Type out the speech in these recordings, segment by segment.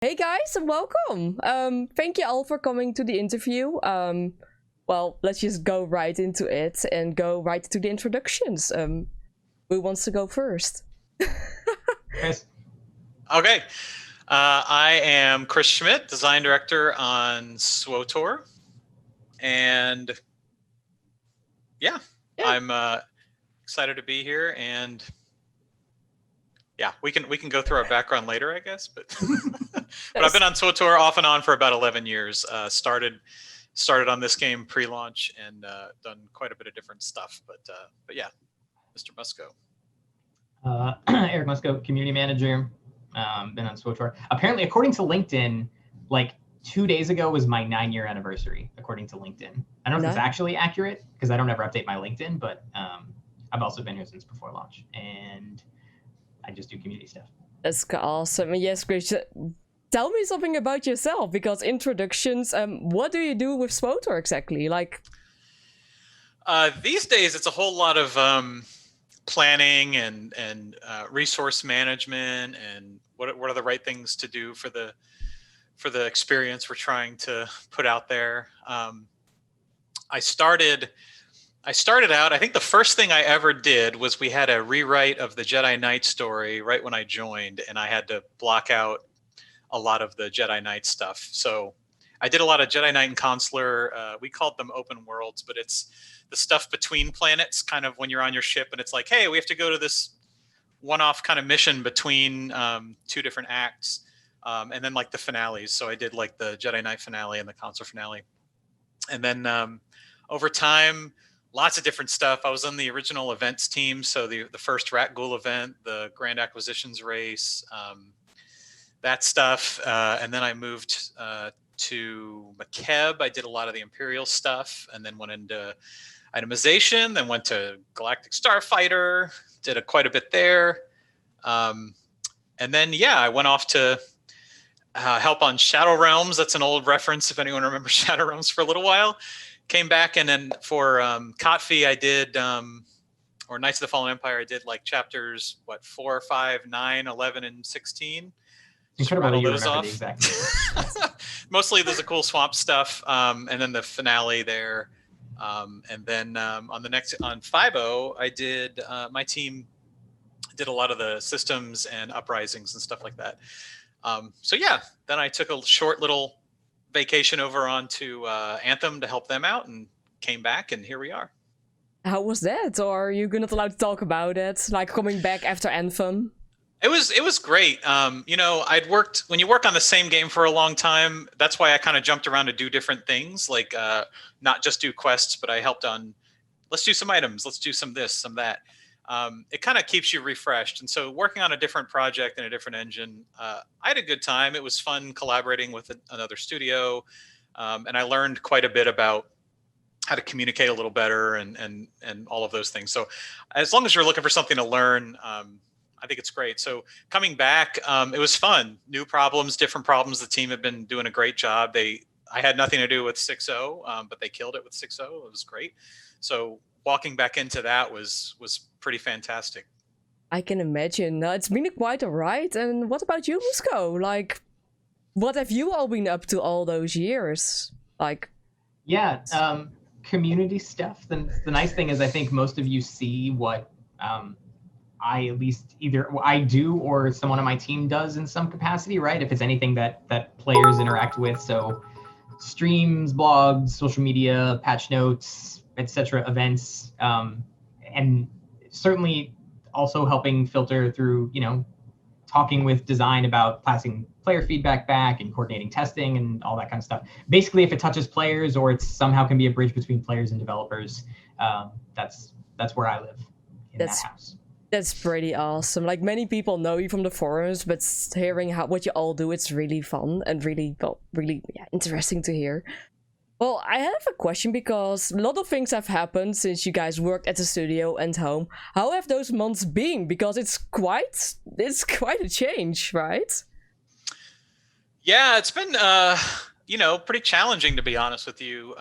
Hey guys, and welcome. Thank you all for coming to the interview. Well, let's just go right into it and go right to the introductions. Who wants to go first? Chris. Okay. I am Chris Schmidt, design director on Swtor. And yeah. I'm excited to be here. And yeah, we can go through our background later, I guess. But but I've been on Swtor off and on for about 11 years. Started on this game pre-launch and done quite a bit of different stuff. But yeah, Mr. Musco. Eric Musco, community manager. Been on Swtor. Apparently, according to LinkedIn, like 2 days ago was my 9-year anniversary, according to LinkedIn. I don't know if it's actually accurate because I don't ever update my LinkedIn, but I've also been here since before launch, and I just do community stuff. That's awesome. Yes, Chris, tell me something about yourself, because introductions, what do you do with Swtor exactly? Like, these days, it's a whole lot of planning and resource management and what are the right things to do for the experience we're trying to put out there. I started out, I think the first thing I ever did was we had a rewrite of the Jedi Knight story right when I joined, and I had to block out a lot of the Jedi Knight stuff. So I did a lot of Jedi Knight and Consular. We called them open worlds, but it's the stuff between planets, kind of when you're on your ship and it's like, hey, we have to go to this one-off kind of mission between 2 different acts. And then like the finales. So I did like the Jedi Knight finale and the Consular finale. And then over time, lots of different stuff. I was on the original events team. So the first Rat Ghoul event, the Grand Acquisitions race, that stuff. And then I moved to McKeb. I did a lot of the Imperial stuff and then went into itemization, then went to Galactic Starfighter, did quite a bit there. And then, yeah, I went off to help on Shadow Realms. That's an old reference if anyone remembers Shadow Realms for a little while. Came back, and then for Kotfi, I did, or Knights of the Fallen Empire, I did like chapters, 4, 5, 9, 11, and 16. Incredible that you remember the exact Mostly there's a cool swamp stuff, and then the finale there. And then on 5.0, I did, my team did a lot of the systems and uprisings and stuff like that. So yeah, then I took a short little vacation over onto Anthem to help them out and came back, and here we are. How was that? Or are you not allowed to talk about it? Like coming back after Anthem? It was great. You know, when you work on the same game for a long time, that's why I kind of jumped around to do different things, like not just do quests, but I helped on, let's do some items, let's do some this, some that. It kind of keeps you refreshed. And so working on a different project and a different engine, I had a good time. It was fun collaborating with another studio. And I learned quite a bit about how to communicate a little better and all of those things. So as long as you're looking for something to learn, I think it's great. So coming back, it was fun. New problems, different problems. The team have been doing a great job. I had nothing to do with 6.0, but they killed it with 6.0. It was great. So walking back into that was pretty fantastic. I can imagine. It's been quite a ride. And what about you, Musco? Like, what have you all been up to all those years? Like, yeah, community stuff. The nice thing is I think most of you see what I at least either I do or someone on my team does in some capacity, right? If it's anything that players interact with. So streams, blogs, social media, patch notes, etc., events, and certainly also helping filter through, talking with design about passing player feedback back and coordinating testing and all that kind of stuff. Basically, if it touches players or it somehow can be a bridge between players and developers, that's where I live, in that house. That's pretty awesome. Like, many people know you from the forums, but hearing what you all do, it's really fun and really interesting to hear. Well, I have a question, because a lot of things have happened since you guys worked at the studio and home. How have those months been? Because it's quite a change, right? Yeah, it's been pretty challenging, to be honest with you.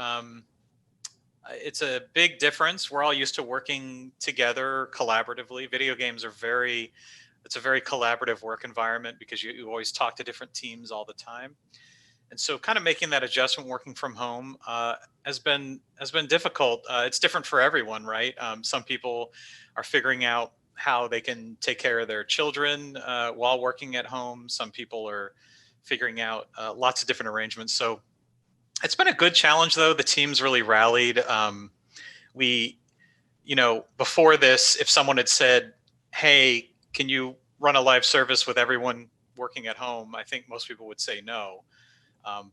It's a big difference. We're all used to working together collaboratively. Video games are It's a very collaborative work environment because you always talk to different teams all the time. And so kind of making that adjustment working from home has been difficult. It's different for everyone, right? Some people are figuring out how they can take care of their children while working at home. Some people are figuring out lots of different arrangements. So it's been a good challenge, though. The team's really rallied. Before this, if someone had said, hey, can you run a live service with everyone working at home? I think most people would say no.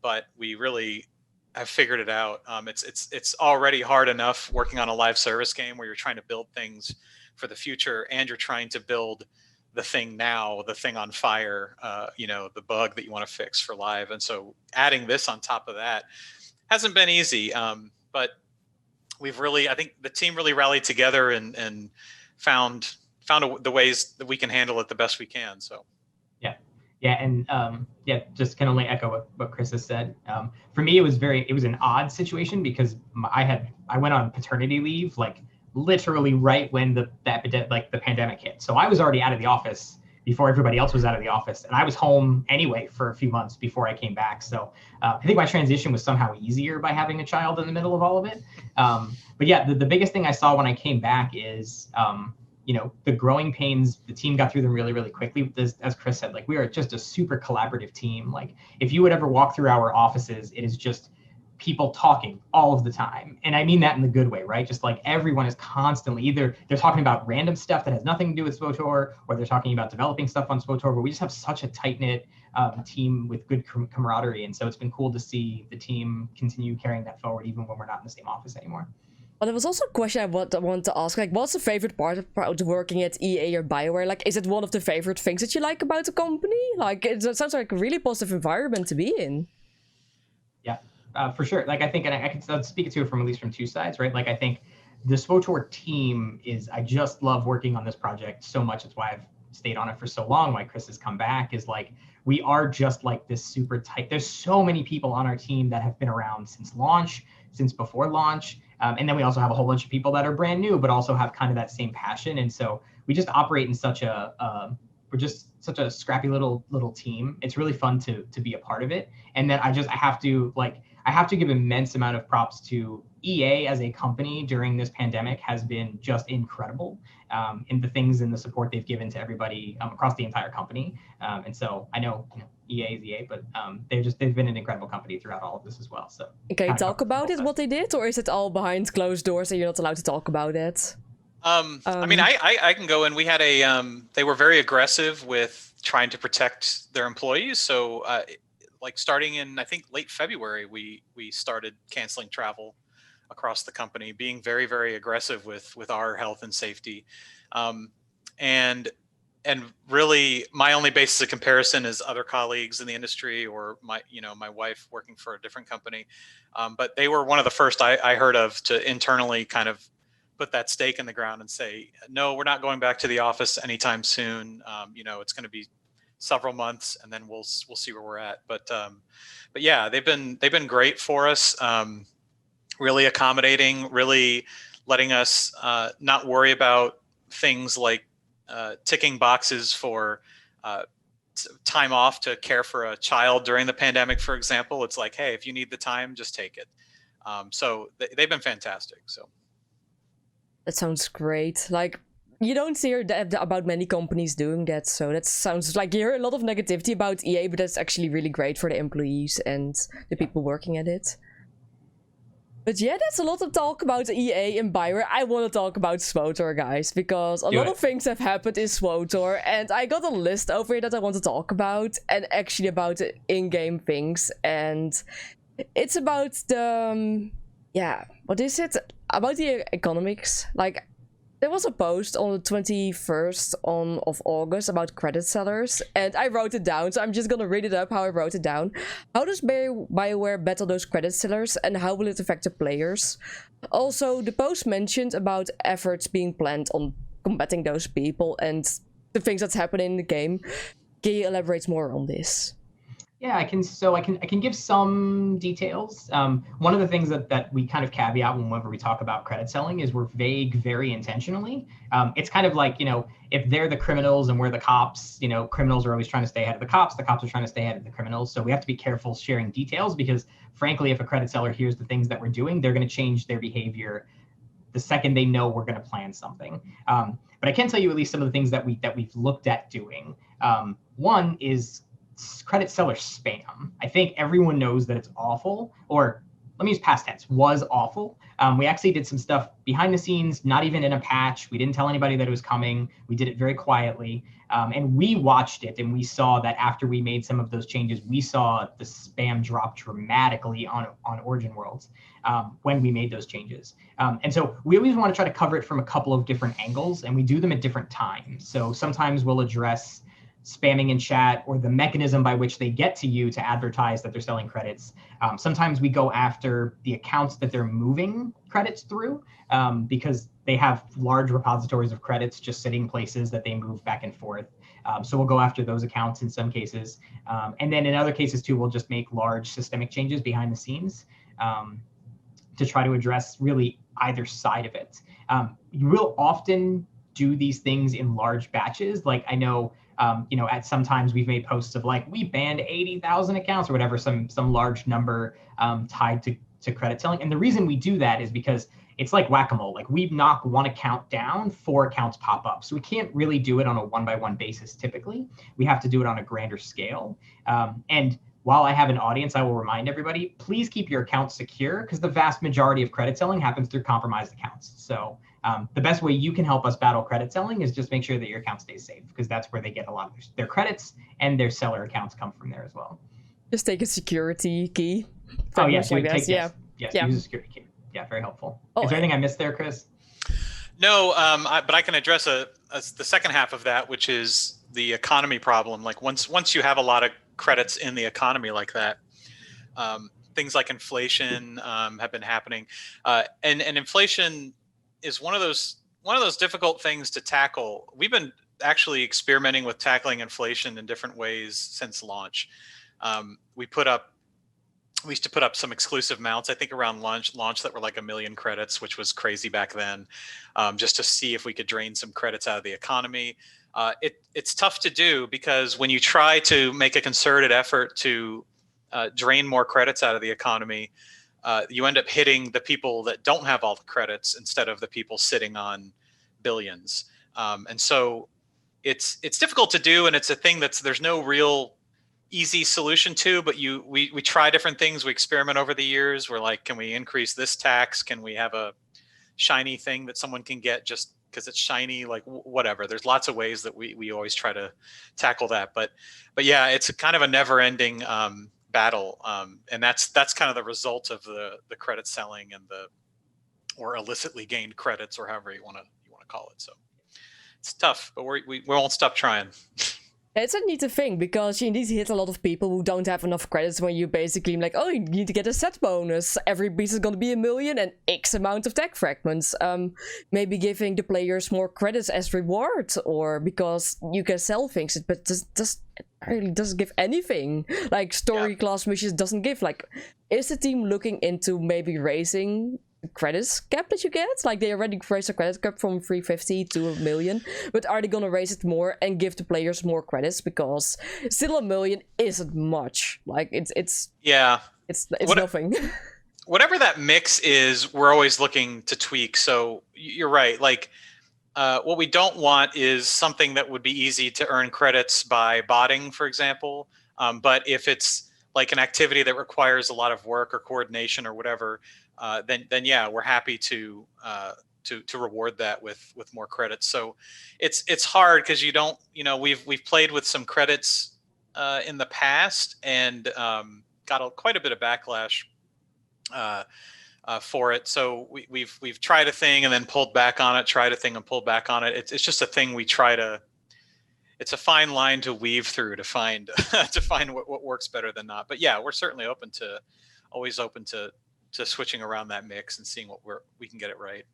But we really have figured it out. It's already hard enough working on a live service game where you're trying to build things for the future and you're trying to build the thing now, the thing on fire, the bug that you want to fix for live. And so adding this on top of that hasn't been easy. But I think the team really rallied together and found the ways that we can handle it the best we can. So. Yeah, and just can only echo what Chris has said. For me, it was an odd situation because I went on paternity leave like literally right when the pandemic hit. So I was already out of the office before everybody else was out of the office, and I was home anyway for a few months before I came back. So I think my transition was somehow easier by having a child in the middle of all of it. But yeah, the biggest thing I saw when I came back is the growing pains. The team got through them really, really quickly. As Chris said, like we are just a super collaborative team. Like if you would ever walk through our offices, it is just people talking all of the time. And I mean that in the good way, right? Just like everyone is constantly either they're talking about random stuff that has nothing to do with Swtor, or they're talking about developing stuff on Swtor, but we just have such a tight-knit team with good camaraderie. And so it's been cool to see the team continue carrying that forward even when we're not in the same office anymore. Well, there was also a question I want to ask. Like, what's the favorite part about working at EA or BioWare? Like, is it one of the favorite things that you like about the company? Like, it sounds like a really positive environment to be in. Yeah, for sure. Like, I think, and I can speak to it from at least from two sides, right? Like, I think the Swtor team I just love working on this project so much. It's why I've stayed on it for so long, why Chris has come back, is like, we are just like this super tight. There's so many people on our team that have been around since launch, since before launch. And then we also have a whole bunch of people that are brand new, but also have kind of that same passion. And so we just operate in we're just such a scrappy little team. It's really fun to be a part of it. And then I have to give immense amount of props to EA as a company during this pandemic has been just incredible in the things and the support they've given to everybody across the entire company. And so I know, EA is EA, but they've been an incredible company throughout all of this as well. So can you talk about it, what they did, or is it all behind closed doors and you're not allowed to talk about it? I mean, I can go in. We had they were very aggressive with trying to protect their employees. So like starting in, I think, late February, we started canceling travel across the company, being very, very aggressive with our health and safety. And really, my only basis of comparison is other colleagues in the industry or my wife working for a different company. But they were one of the first I heard of to internally kind of put that stake in the ground and say, no, we're not going back to the office anytime soon. It's going to be several months, and then we'll see where we're at. But yeah, they've been great for us. Really accommodating, really letting us not worry about things like ticking boxes for time off to care for a child during the pandemic, for example. It's like, hey, if you need the time, just take it. So they've been fantastic. So that sounds great. Like, you don't hear about many companies doing that, so that sounds like you hear a lot of negativity about EA, but that's actually really great for the employees and the people working at it. But yeah, that's a lot of talk about EA and BioWare. I want to talk about Swtor, guys, because a lot of things have happened in Swtor, and I got a list over here that I want to talk about, and actually about the in-game things, and it's about the, what is it? About the economics. Like, there was a post on the 21st of August about credit sellers, and I wrote it down, so I'm just gonna read it up how I wrote it down. How does BioWare battle those credit sellers, and how will it affect the players? Also, the post mentioned about efforts being planned on combating those people and the things that's happening in the game. Can you elaborate more on this? Yeah, I can. So I can give some details. One of the things that we kind of caveat whenever we talk about credit selling is we're vague very intentionally. It's kind of like, if they're the criminals and we're the cops, criminals are always trying to stay ahead of the cops are trying to stay ahead of the criminals. So we have to be careful sharing details because, frankly, if a credit seller hears the things that we're doing, they're going to change their behavior the second they know we're going to plan something. But I can tell you at least some of the things that we've looked at doing. One is credit seller spam. I think everyone knows that it's awful, or let me use past tense, was awful. We actually did some stuff behind the scenes, not even in a patch. We didn't tell anybody that it was coming. We did it very quietly. And we watched it and we saw that after we made some of those changes, we saw the spam drop dramatically on Origin Worlds when we made those changes. And so we always want to try to cover it from a couple of different angles, and we do them at different times. So sometimes we'll address spamming in chat or the mechanism by which they get to you to advertise that they're selling credits. Sometimes we go after the accounts that they're moving credits through because they have large repositories of credits just sitting places that they move back and forth. So we'll go after those accounts in some cases. And then in other cases too, we'll just make large systemic changes behind the scenes to try to address really either side of it. You will often do these things in large batches. Like I know, at sometimes we've made posts of like, we banned 80,000 accounts or whatever, some large number tied to credit selling. And the reason we do that is because it's like whack-a-mole. Like we knock one account down, 4 accounts pop up. So we can't really do it on a one-by-one basis typically. We have to do it on a grander scale. And while I have an audience, I will remind everybody, please keep your accounts secure because the vast majority of credit selling happens through compromised accounts. So the best way you can help us battle credit selling is just make sure that your account stays safe because that's where they get a lot of their credits, and their seller accounts come from there as well. Just take a security key. Oh, yes. Like yes, yes, use a security key. Yeah, very helpful. Is there anything I missed there, Chris? No, but I can address the second half of that, which is the economy problem. Like once you have a lot of credits in the economy like that, things like inflation have been happening, and inflation is one of those difficult things to tackle. We've been actually experimenting with tackling inflation in different ways since launch. We used to put up some exclusive mounts, I think around launch that were like 1 million credits, which was crazy back then, just to see if we could drain some credits out of the economy. It's tough to do because when you try to make a concerted effort to drain more credits out of the economy, you end up hitting the people that don't have all the credits instead of the people sitting on billions. And so it's difficult to do, and it's a thing there's no real easy solution to, but we try different things. We experiment over the years. We're like, can we increase this tax? Can we have a shiny thing that someone can get just because it's shiny? Like whatever. There's lots of ways that we always try to tackle that. But yeah, it's a kind of a never-ending battle, and that's kind of the result of the credit selling and or illicitly gained credits, or however you want to call it. So it's tough, but we won't stop trying. It's a neat thing because you need to hit a lot of people who don't have enough credits when you basically like, oh, you need to get a set bonus. Every piece is going to be 1 million and X amount of tech fragments. Maybe giving the players more credits as reward, or because you can sell things, but it really doesn't give anything. Like story class missions doesn't give. Like, is the team looking into maybe raising credits cap that you get? Like they already raised the credit cap from 350 to 1 million, but are they gonna raise it more and give the players more credits? Because still 1 million isn't much. Like it's nothing. Whatever that mix is, we're always looking to tweak. So you're right. Like what we don't want is something that would be easy to earn credits by botting, for example. But if it's like an activity that requires a lot of work or coordination or whatever, then yeah, we're happy to reward that with more credits. So it's hard because we've played with some credits in the past and got quite a bit of backlash for it. So we've tried a thing and then pulled back on it, tried a thing and pulled back on it. It's just a thing we try to. It's a fine line to weave through to find what works better than not. But yeah, we're certainly always open to switching around that mix and seeing what we can get it right.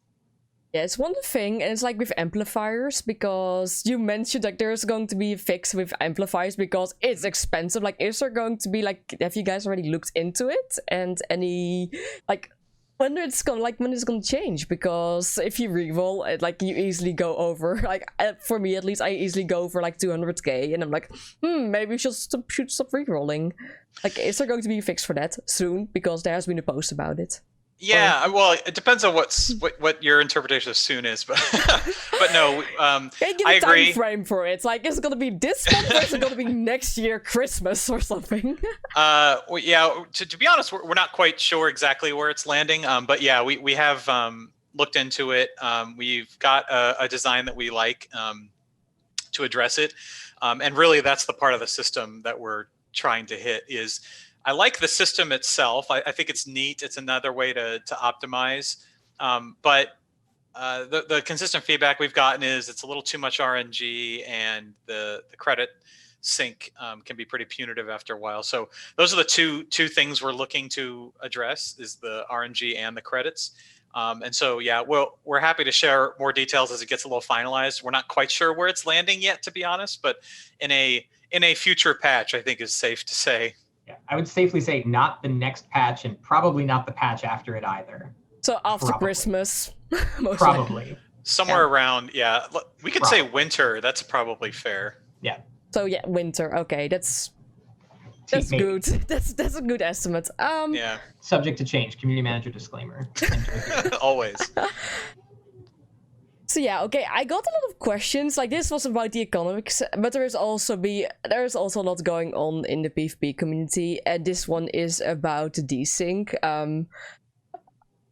Yeah, it's one thing, and it's like with amplifiers, because you mentioned like there's going to be a fix with amplifiers because it's expensive. Like, is there going to be like, have you guys already looked into it? And any like when it's gonna change? Because if you reroll it, like you easily go over like for me at least, I easily go over like 200k, and I'm like, maybe we should stop rerolling. Like, is there going to be a fix for that soon? Because there has been a post about it. Yeah, well, it depends on what your interpretation of soon is, but but no, Can you I give a agree. time frame for it? Like, is it gonna be this month or is it gonna be next year Christmas or something? Well, yeah, to be honest, we're not quite sure exactly where it's landing. But yeah, we have looked into it. We've got a design that we like to address it, and really that's the part of the system that we're trying to hit. Is I like the system itself. I think it's neat. It's another way to optimize. But the consistent feedback we've gotten is it's a little too much RNG, and the credit sync can be pretty punitive after a while. So those are the two things we're looking to address: is the RNG and the credits. And so yeah, we're happy to share more details as it gets a little finalized. We're not quite sure where it's landing yet, to be honest, but in a future patch, I think is safe to say. Yeah, I would safely say not the next patch, and probably not the patch after it either. So after Probably. Christmas, most Probably. likely. Somewhere around, yeah. We could say winter. That's probably fair. Yeah. So yeah, winter. Okay, that's Maybe. good. That's a good estimate. Yeah. Subject to change. Community manager disclaimer. Always. So yeah, okay, I got a lot of questions. Like, this was about the economics, but there's also a lot going on in the PvP community, and this one is about desync.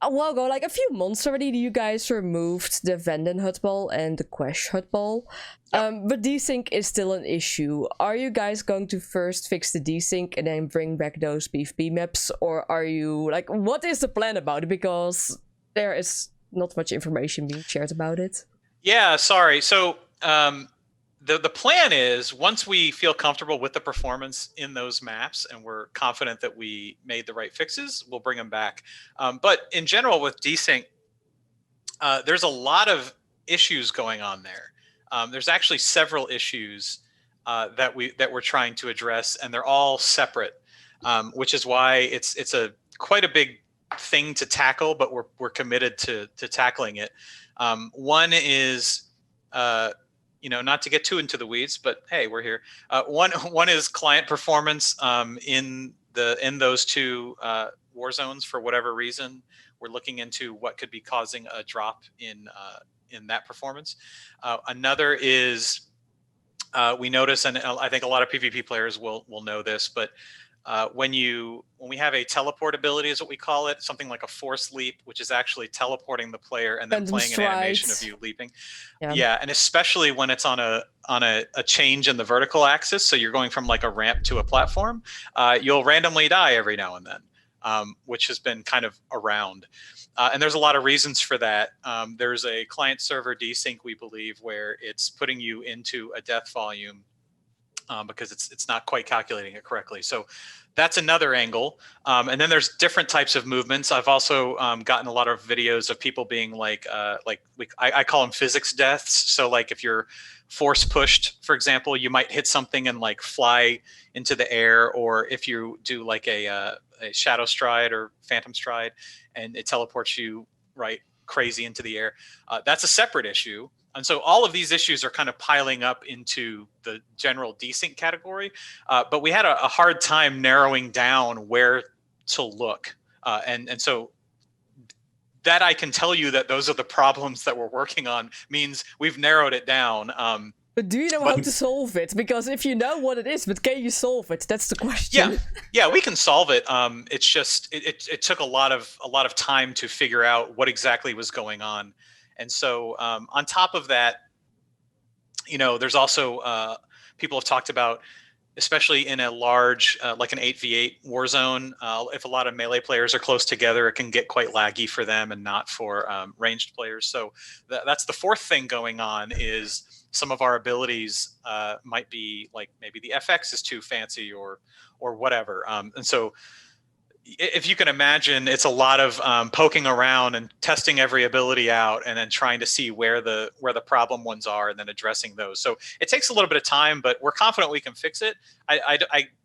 A while ago, like a few months already, you guys removed the Vanden Hutball and the Quash Hutball. But desync is still an issue. Are you guys going to first fix the desync and then bring back those PvP maps? Or are you, like, what is the plan about it? Because there is not much information being shared about it. Yeah, sorry. So the plan is, once we feel comfortable with the performance in those maps and we're confident that we made the right fixes, we'll bring them back. But in general with desync, there's a lot of issues going on there. There's actually several issues that we're trying to address, and they're all separate, which is why it's quite a big thing to tackle, but we're committed to tackling it. One is not to get too into the weeds, but hey, we're here. One is client performance in those two war zones. For whatever reason, we're looking into what could be causing a drop in that performance. Another is we notice, and I think a lot of PvP players will know this, but when we have a teleport ability, is what we call it, something like a force leap, which is actually teleporting the player and then playing an animation of you leaping. Yeah, and especially when it's on a change in the vertical axis, so you're going from like a ramp to a platform, you'll randomly die every now and then, which has been kind of around. And there's a lot of reasons for that. There's a client server desync, we believe, where it's putting you into a death volume because it's not quite calculating it correctly. So that's another angle. And then there's different types of movements. I've also gotten a lot of videos of people being like I call them physics deaths. So like if you're force pushed, for example, you might hit something and like fly into the air, or if you do like a shadow stride or phantom stride and it teleports you right crazy into the air. That's a separate issue. And so all of these issues are kind of piling up into the general desync category, but we had a hard time narrowing down where to look. And so that I can tell you that those are the problems that we're working on means we've narrowed it down. But do you know how to solve it? Because if you know what it is, but can you solve it? That's the question. Yeah, we can solve it. It's just it took a lot of time to figure out what exactly was going on. And so on top of that, there's also people have talked about, especially in a large, like an 8v8 war zone, if a lot of melee players are close together, it can get quite laggy for them and not for ranged players. So that's the fourth thing going on, is some of our abilities might be like maybe the FX is too fancy or whatever. And so if you can imagine, it's a lot of poking around and testing every ability out, and then trying to see where the problem ones are, and then addressing those. So it takes a little bit of time, but we're confident we can fix it.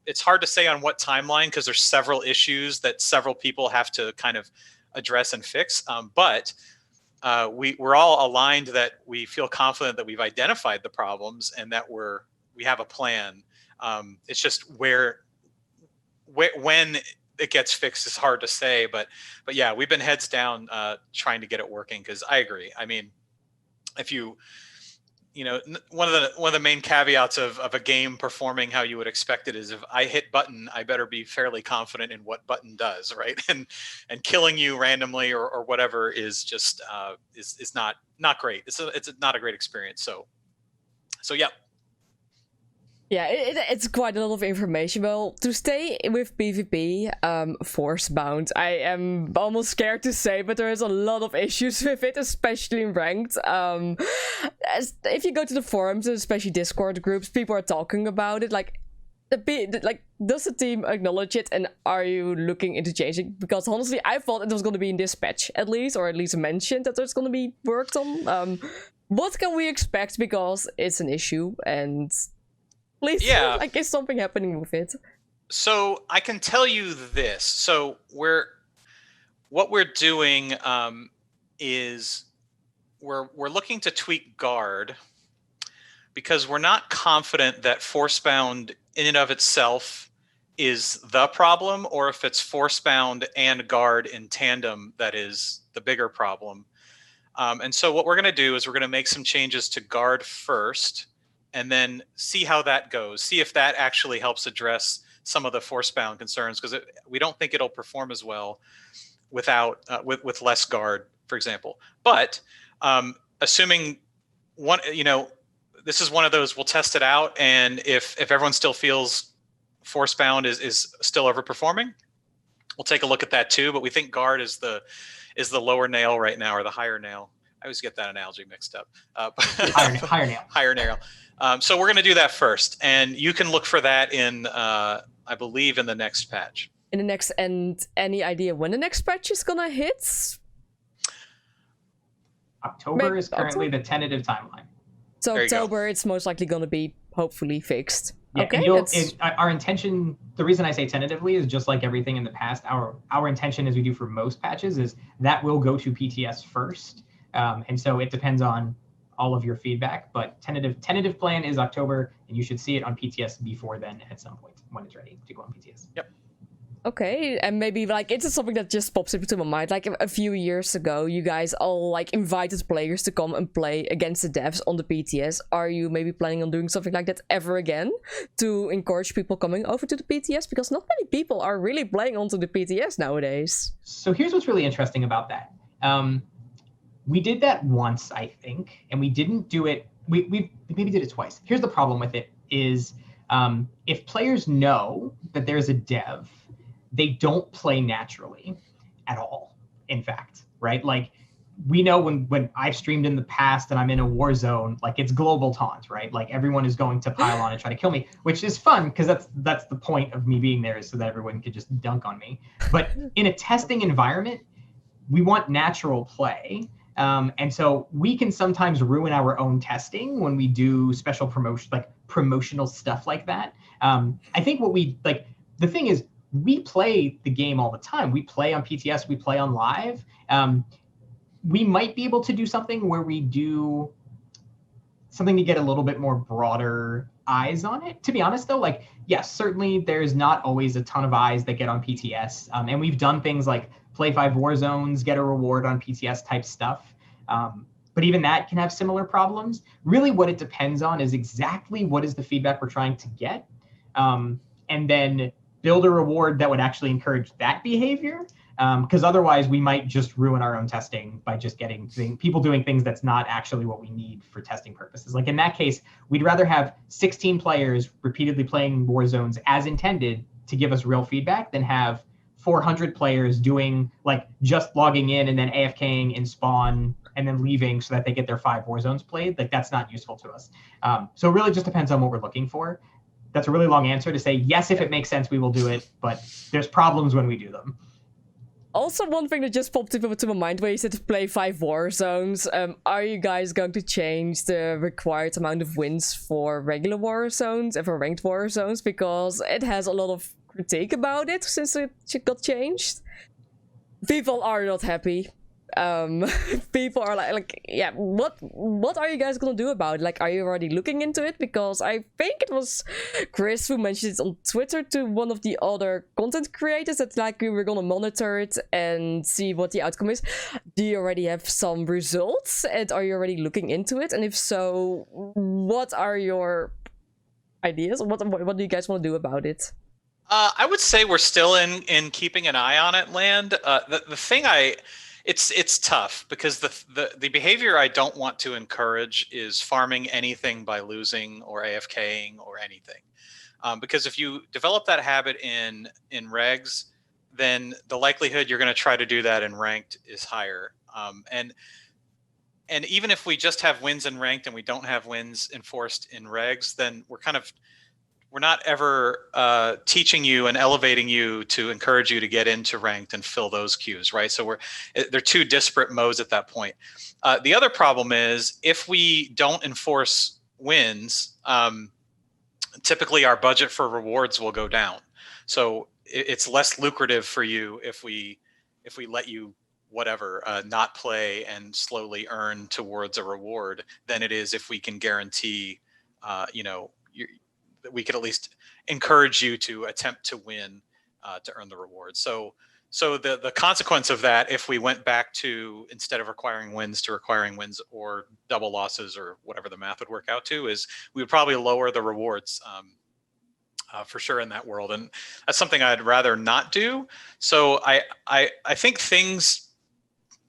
It's hard to say on what timeline, because there's several issues that several people have to kind of address and fix. But we're all aligned that we feel confident that we've identified the problems and that we have a plan. It's just when it gets fixed is hard to say, but yeah, we've been heads down trying to get it working, because I agree. I mean, if one of the main caveats of a game performing how you would expect it is, if I hit button, I better be fairly confident in what button does, right? And killing you randomly or whatever is just is not great. It's not a great experience. So yeah. Yeah, it's quite a lot of information. Well, to stay with PvP, Forcebound, I am almost scared to say, but there is a lot of issues with it, especially in ranked. If you go to the forums, and especially Discord groups, people are talking about it. Like, does the team acknowledge it, and are you looking into changing? Because honestly, I thought it was going to be in this patch at least, or at least mentioned that it's going to be worked on. What can we expect? Because it's an issue, and please, yeah, I guess something happening with it. So I can tell you this. So what we're doing is we're looking to tweak guard, because we're not confident that Forcebound in and of itself is the problem, or if it's Forcebound and guard in tandem that is the bigger problem. And so what we're going to do is we're going to make some changes to guard first, and then see how that goes. See if that actually helps address some of the Forcebound concerns, because we don't think it'll perform as well without with less guard, for example. But assuming this is one of those, we'll test it out, and if everyone still feels Forcebound is still overperforming, we'll take a look at that too. But we think guard is the lower nail right now, or the higher nail. I always get that analogy mixed up. Higher nail. Higher nail. So we're going to do that first, and you can look for that in, I believe, in the next patch. In the next, and any idea when the next patch is gonna hit? October is currently the tentative timeline. So October, it's most likely gonna be hopefully fixed. Yeah, okay. Our intention, the reason I say tentatively is just like everything in the past. Our intention, as we do for most patches, is that will go to PTS first, and so it depends on all of your feedback, but tentative plan is October, and you should see it on PTS before then at some point when it's ready to go on PTS. Yep. Okay, and maybe like it's something that just pops into my mind. Like a few years ago, you guys all like invited players to come and play against the devs on the PTS. Are you maybe planning on doing something like that ever again to encourage people coming over to the PTS? Because not many people are really playing onto the PTS nowadays. So here's what's really interesting about that. We did that once, I think, and we didn't do it. We maybe did it twice. Here's the problem with it is if players know that there's a dev, they don't play naturally at all, in fact, right? Like, we know when I've streamed in the past and I'm in a war zone, like, it's global taunt, right? Like, everyone is going to pile on and try to kill me, which is fun, because that's the point of me being there, is so that everyone could just dunk on me. But in a testing environment, we want natural play. And so we can sometimes ruin our own testing when we do special promotional stuff like that. I think the thing is, we play the game all the time. We play on PTS, we play on live. We might be able to do something where we do something to get a little bit more broader eyes on it. To be honest though, like, yes, certainly there's not always a ton of eyes that get on PTS. And we've done things like play 5 war zones, get a reward on PTS type stuff. But even that can have similar problems. Really what it depends on is exactly what is the feedback we're trying to get. And then build a reward that would actually encourage that behavior. Because otherwise we might just ruin our own testing by just getting people doing things that's not actually what we need for testing purposes. Like in that case, we'd rather have 16 players repeatedly playing war zones as intended to give us real feedback than have 400 players doing like just logging in and then AFKing in spawn and then leaving so that they get their 5 war zones played. Like, that's not useful to us. So it really just depends on what we're looking for. that's a really long answer to say, yes, if it makes sense, we will do it, but there's problems when we do them. Also, one thing that just popped into my mind where you said to play 5 war zones. Are you guys going to change the required amount of wins for regular war zones and for ranked war zones? Because it has a lot of critique about it since it got changed. People are not happy. People are like, yeah, what are you guys gonna do about it? Like, are you already looking into it? Because I think it was Chris who mentioned it on Twitter to one of the other content creators that like we were gonna monitor it and see what the outcome is. Do you already have some results, and are you already looking into it? And if so, what are your ideas? What do you guys want to do about it? I would say we're still in keeping an eye on it, Land. The thing it's tough because the behavior I don't want to encourage is farming anything by losing or AFKing or anything. Because if you develop that habit in regs, then the likelihood you're going to try to do that in ranked is higher. And even if we just have wins in ranked and we don't have wins enforced in regs, then we're not ever teaching you and elevating you to encourage you to get into ranked and fill those queues, right? So they're two disparate modes at that point. The other problem is if we don't enforce wins, typically our budget for rewards will go down. So it's less lucrative for you if we let you not play and slowly earn towards a reward than it is if we can guarantee, that we could at least encourage you to attempt to win to earn the reward. So the consequence of that, if we went back to, instead of requiring wins to requiring wins or double losses or whatever the math would work out to, is we would probably lower the rewards for sure in that world. And that's something I'd rather not do. So I think things,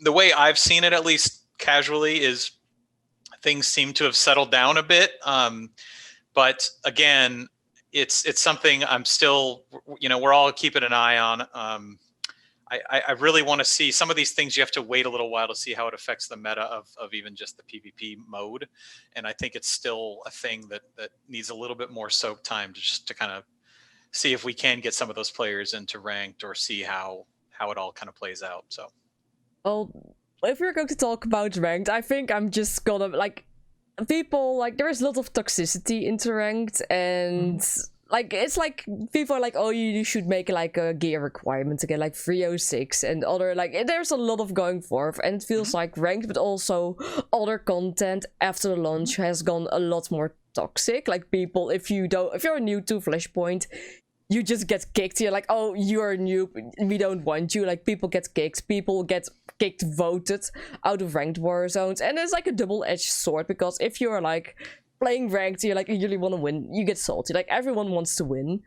the way I've seen it, at least casually, is things seem to have settled down a bit. But again, it's something I'm still, we're all keeping an eye on. I really want to see some of these things. You have to wait a little while to see how it affects the meta of even just the PvP mode. And I think it's still a thing that needs a little bit more soak time to kind of see if we can get some of those players into ranked or see how it all kind of plays out. So, well, if we're going to talk about ranked, I think I'm just gonna people, there is a lot of toxicity into ranked, and it's like people are like, oh, you should make a gear requirement to get 306 and other there's a lot of going forth, and it feels like ranked, but also other content after the launch has gone a lot more toxic. Like people, if you're new to Flashpoint, you just get kicked. You're like, oh, you're new, we don't want you. People get kicked, people get kicked, voted out of ranked war zones, and it's like a double-edged sword, because if you're playing ranked, you're you really want to win, you get salty. Everyone wants to win,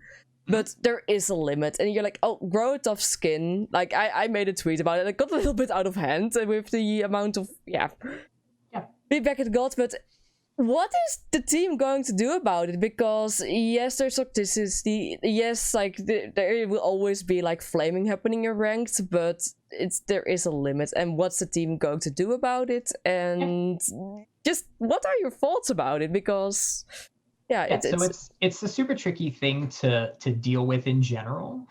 but there is a limit, and you're like, oh, grow a tough skin. I made a tweet about it. It got a little bit out of hand with the amount of feedback it got, but what is the team going to do about it? Because yes, there's toxicity. Yes, there will always be flaming happening in ranked, but there is a limit. And what's the team going to do about it? And just what are your thoughts about it? Because it's a super tricky thing to deal with in general.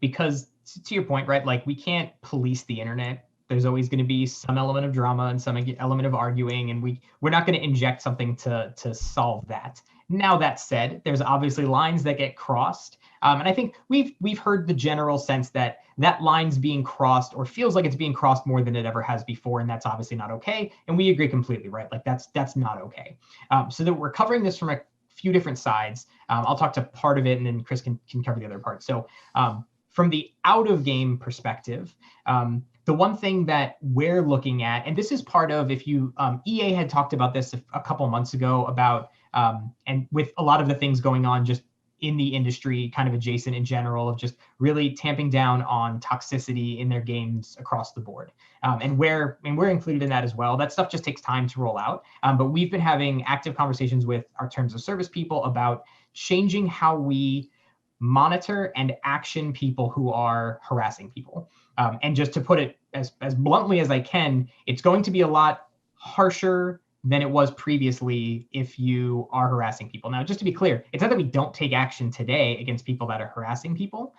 Because to your point, right? We can't police the internet. There's always going to be some element of drama and some element of arguing, and we're not going to inject something to solve that. Now, that said, there's obviously lines that get crossed, and I think we've heard the general sense that line's being crossed, or feels like it's being crossed more than it ever has before, and that's obviously not okay. And we agree completely, right? That's not okay. So that we're covering this from a few different sides. I'll talk to part of it, and then Chris can cover the other part. So from the out of game perspective, the one thing that we're looking at, and this is part of, if you, EA had talked about this a couple months ago about, and with a lot of the things going on just in the industry, kind of adjacent in general, of just really tamping down on toxicity in their games across the board. And we're included in that as well. That stuff just takes time to roll out. But we've been having active conversations with our terms of service people about changing how we monitor and action people who are harassing people. And just to put it as bluntly as I can, it's going to be a lot harsher than it was previously if you are harassing people. Now, just to be clear, it's not that we don't take action today against people that are harassing people.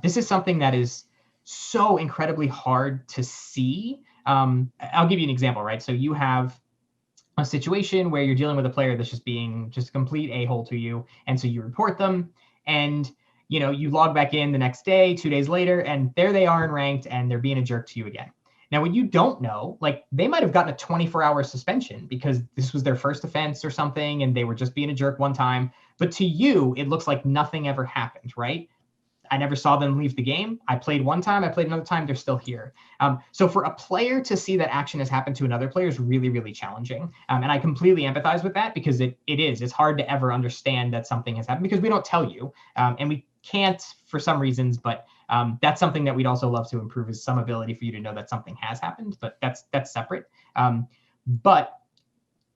This is something that is so incredibly hard to see. I'll give you an example, right? So you have a situation where you're dealing with a player that's just being just a complete a-hole to you. And so you report them and you log back in the next day, 2 days later, and there they are in ranked and they're being a jerk to you again. Now, what you don't know, like they might have gotten a 24-hour suspension because this was their first offense or something and they were just being a jerk one time. But to you, it looks like nothing ever happened, right? I never saw them leave the game. I played one time, I played another time, they're still here. So for a player to see that action has happened to another player is really, really challenging. And I completely empathize with that because it's hard to ever understand that something has happened because we don't tell you. And we can't for some reasons, but that's something that we'd also love to improve is some ability for you to know that something has happened, but that's separate. But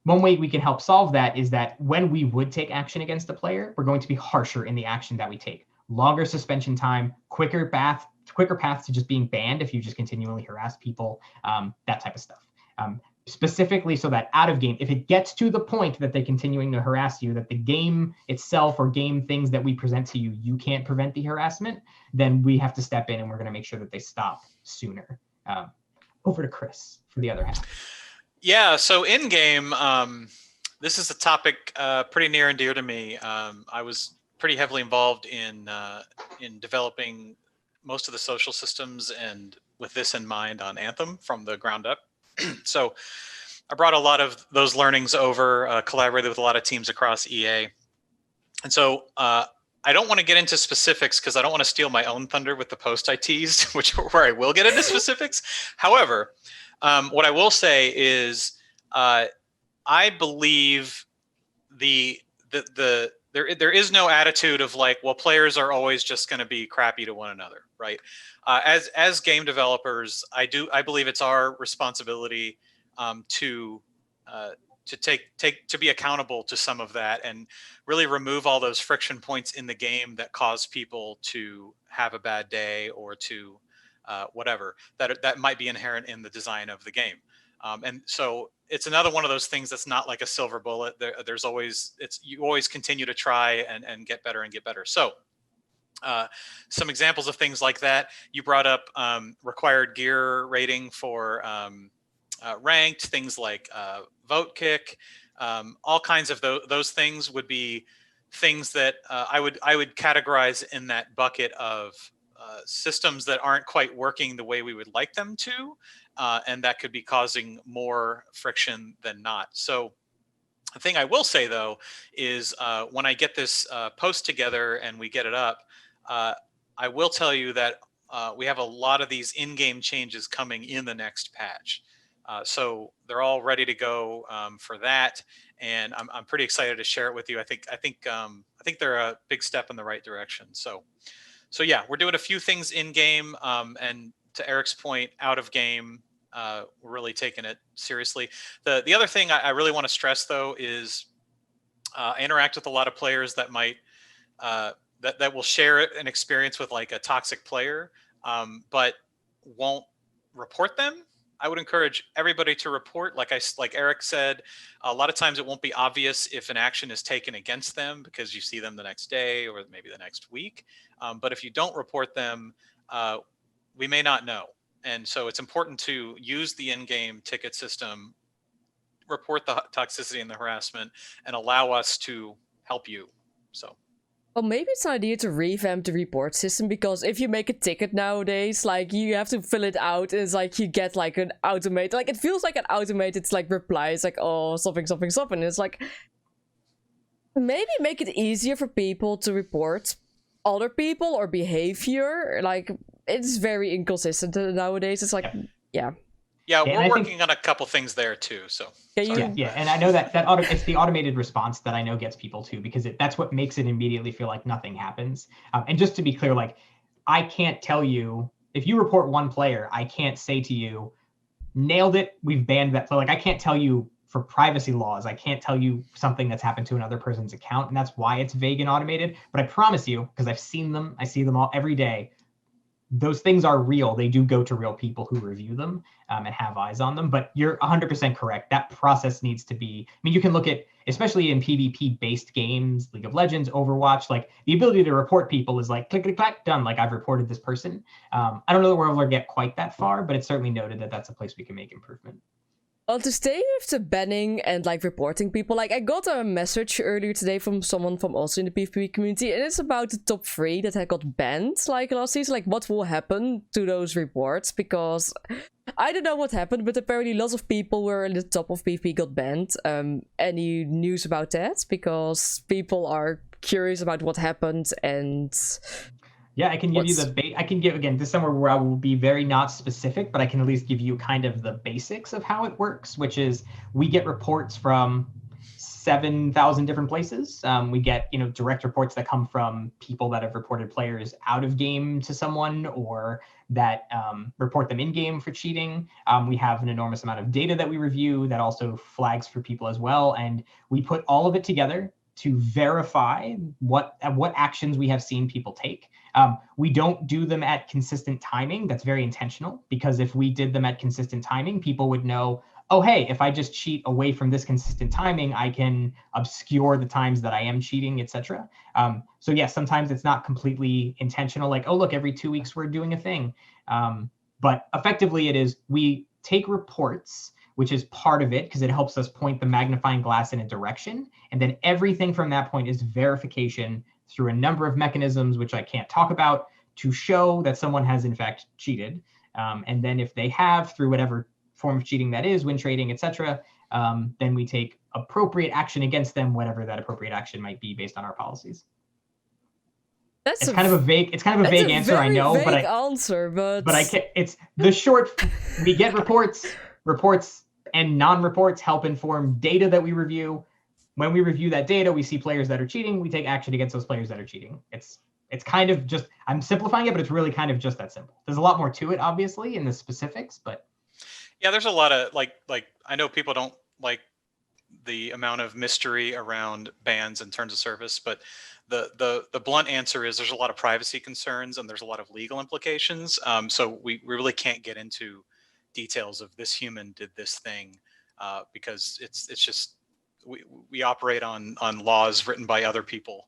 one way we can help solve that is that when we would take action against a player, we're going to be harsher in the action that we take. Longer suspension time, quicker path to just being banned if you just continually harass people, that type of stuff. Specifically so that out of game, if it gets to the point that they're continuing to harass you, that the game itself or game things that we present to you, you can't prevent the harassment, then we have to step in and we're going to make sure that they stop sooner. Over to Chris for the other half. Yeah, so in game, this is a topic pretty near and dear to me. I was pretty heavily involved in developing most of the social systems and with this in mind on Anthem from the ground up. So I brought a lot of those learnings over, collaborated with a lot of teams across EA. And so I don't want to get into specifics because I don't want to steal my own thunder with the post I teased, where I will get into specifics. However, what I will say is I believe there is no attitude of like, well, players are always just going to be crappy to one another, right? As game developers, I believe it's our responsibility to be accountable to some of that and really remove all those friction points in the game that cause people to have a bad day or to whatever that might be inherent in the design of the game. And so it's another one of those things that's not like a silver bullet. There's always, you always continue to try and get better and get better. So some examples of things like that. You brought up required gear rating for ranked, things like vote kick, all kinds of those things would be things that I would categorize in that bucket of systems that aren't quite working the way we would like them to. And that could be causing more friction than not. So the thing I will say, though, is when I get this post together and we get it up, I will tell you that we have a lot of these in-game changes coming in the next patch. So they're all ready to go for that. And I'm pretty excited to share it with you. I think they're a big step in the right direction. So yeah, we're doing a few things in game, and to Eric's point, out of game, we're really taking it seriously. The other thing I really want to stress, though, is I interact with a lot of players that might that will share an experience with like a toxic player, but won't report them. I would encourage everybody to report. Like Eric said, a lot of times it won't be obvious if an action is taken against them because you see them the next day or maybe the next week. But if you don't report them, we may not know. And so it's important to use the in-game ticket system, report the toxicity and the harassment, and allow us to help you. So. Well, maybe it's an idea to revamp the report system, because if you make a ticket nowadays, like, you have to fill it out, and it's like you get like an automated, like, it feels like an automated like reply. It's like, oh, something. And it's like, maybe make it easier for people to report other people or behavior. Like, it's very inconsistent nowadays. It's like, yeah. Yeah, we're working on a couple things there too. So yeah, and I know that it's the automated response that I know gets people too, because that's what makes it immediately feel like nothing happens. And just to be clear, like, I can't tell you if you report one player, I can't say to you, nailed it, we've banned that player. Like, I can't tell you for privacy laws, I can't tell you something that's happened to another person's account, and that's why it's vague and automated. But I promise you, because I've seen them, I see them all every day. those things are real. They do go to real people who review them and have eyes on them. But you're 100% correct. That process needs to be, I mean, you can look at, especially in PvP-based games, League of Legends, Overwatch, like the ability to report people is like, click, click, clack, done. Like I've reported this person. I don't know that we'll ever get quite that far, but it's certainly noted that that's a place we can make improvement. Well, to stay with the banning and like reporting people, like I got a message earlier today from someone from also in the PvP community, and it's about the top 3 that had got banned like last season. Like what will happen to those reports? Because I don't know what happened, but apparently lots of people were in the top of PvP got banned. Any news about that? Because people are curious about what happened and. Yeah, I can give you I can give, again, this is somewhere where I will be very not specific, but I can at least give you kind of the basics of how it works, which is we get reports from 7,000 different places. We get, direct reports that come from people that have reported players out of game to someone or that report them in game for cheating. We have an enormous amount of data that we review that also flags for people as well. And we put all of it together to verify what actions we have seen people take. We don't do them at consistent timing. That's very intentional, because if we did them at consistent timing, people would know, oh, hey, if I just cheat away from this consistent timing, I can obscure the times that I am cheating, etc. So yes, sometimes it's not completely intentional, like, oh, look, every 2 weeks we're doing a thing. But effectively it is, we take reports, which is part of it because it helps us point the magnifying glass in a direction. And then everything from that point is verification through a number of mechanisms, which I can't talk about, to show that someone has in fact cheated. And then if they have, through whatever form of cheating that is, win trading, etc., then we take appropriate action against them, whatever that appropriate action might be based on our policies. It's kind of a vague answer, I know, but I can't. It's the short. We get reports and non-reports help inform data that we review. When we review that data, we see players that are cheating. We take action against those players that are cheating. It's kind of just, I'm simplifying it, but it's really kind of just that simple. There's a lot more to it, obviously, in the specifics, but yeah, there's a lot of like I know people don't like the amount of mystery around bans and terms of service, but the blunt answer is there's a lot of privacy concerns and there's a lot of legal implications. So we really can't get into details of this human did this thing because it's just we operate on laws written by other people.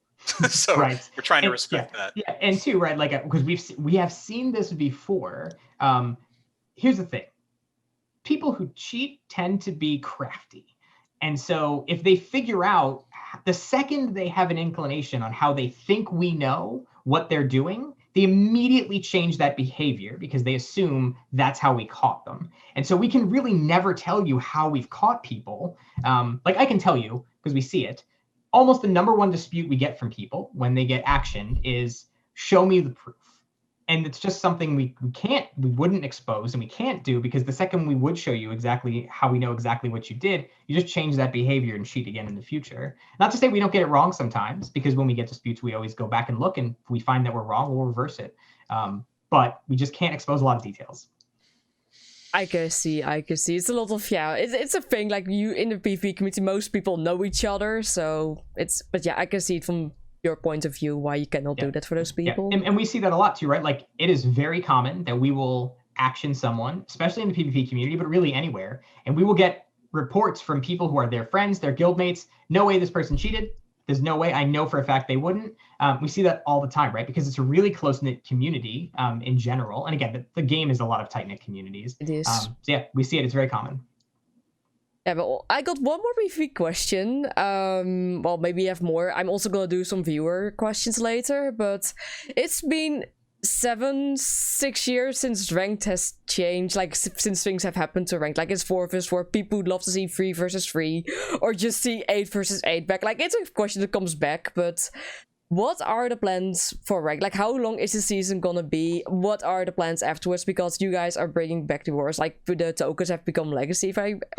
So right. We're trying to respect that. Yeah, and too, right, like, because we have seen this before. Here's the thing. People who cheat tend to be crafty. And so if they figure out, the second they have an inclination on how they think we know what they're doing, they immediately change that behavior because they assume that's how we caught them. And so we can really never tell you how we've caught people. Like I can tell you, because we see it, almost the #1 dispute we get from people when they get action is, show me the proof. And it's just something we wouldn't expose and we can't do, because the second we would show you exactly how we know exactly what you did, you just change that behavior and cheat again in the future. Not to say we don't get it wrong sometimes, because when we get disputes, we always go back and look, and if we find that we're wrong, we'll reverse it. But we just can't expose a lot of details. I can see. It's a lot of, it's a thing, like you in the PvP community, most people know each other, so but yeah, I can see it from your point of view why you cannot do that for those people. Yeah. And we see that a lot too, right? Like it is very common that we will action someone, especially in the PvP community, but really anywhere, and we will get reports from people who are their friends, their guildmates. No way this person cheated. There's no way. I know for a fact they wouldn't. We see that all the time, right? Because it's a really close-knit community in general. And again, the game is a lot of tight-knit communities. It is. So yeah, we see it. It's very common. Yeah, but I got one more review question. Well, maybe you have more. I'm also gonna do some viewer questions later, but it's been 6 years since ranked has changed, like since things have happened to ranked. Like it's 4 vs 4. People would love to see 3 vs 3 or just see 8 vs 8 back. Like it's a question that comes back, but what are the plans for ranked? Like how long is the season gonna be? What are the plans afterwards? Because you guys are bringing back the wars. Like the tokens have become legacy, if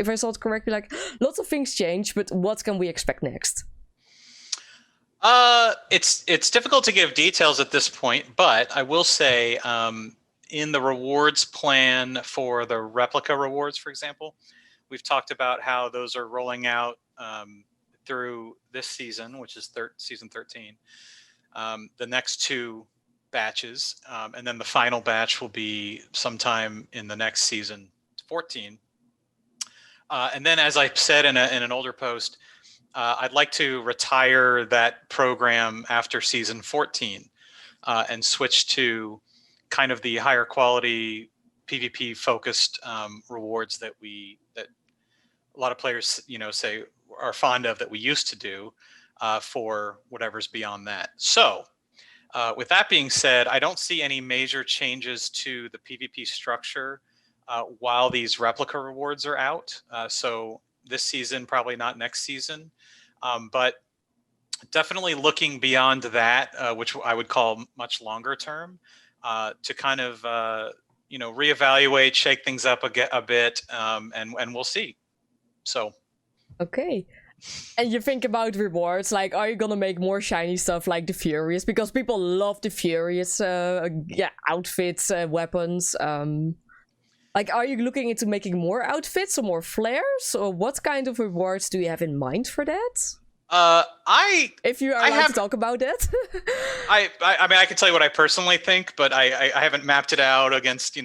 I saw it correctly. Like lots of things change, but what can we expect next? It's difficult to give details at this point, but I will say in the rewards plan for the replica rewards, for example, we've talked about how those are rolling out through this season, which is season 13. The next 2 batches, and then the final batch will be sometime in the next season 14. And then, as I said in an older post, I'd like to retire that program after season 14 and switch to kind of the higher quality PvP focused rewards that a lot of players, say are fond of, that we used to do for whatever's beyond that. So with that being said, I don't see any major changes to the PvP structure while these replica rewards are out. So this season, probably not next season, but definitely looking beyond that, which I would call much longer term, to kind of reevaluate, shake things up a bit, and we'll see. So, okay. And you think about rewards, like, are you gonna make more shiny stuff like the Furious? Because people love the Furious, outfits, weapons. Like, are you looking into making more outfits or more flares, or what kind of rewards do you have in mind for that? If you are allowed to talk about it. I mean, I can tell you what I personally think, but I haven't mapped it out against,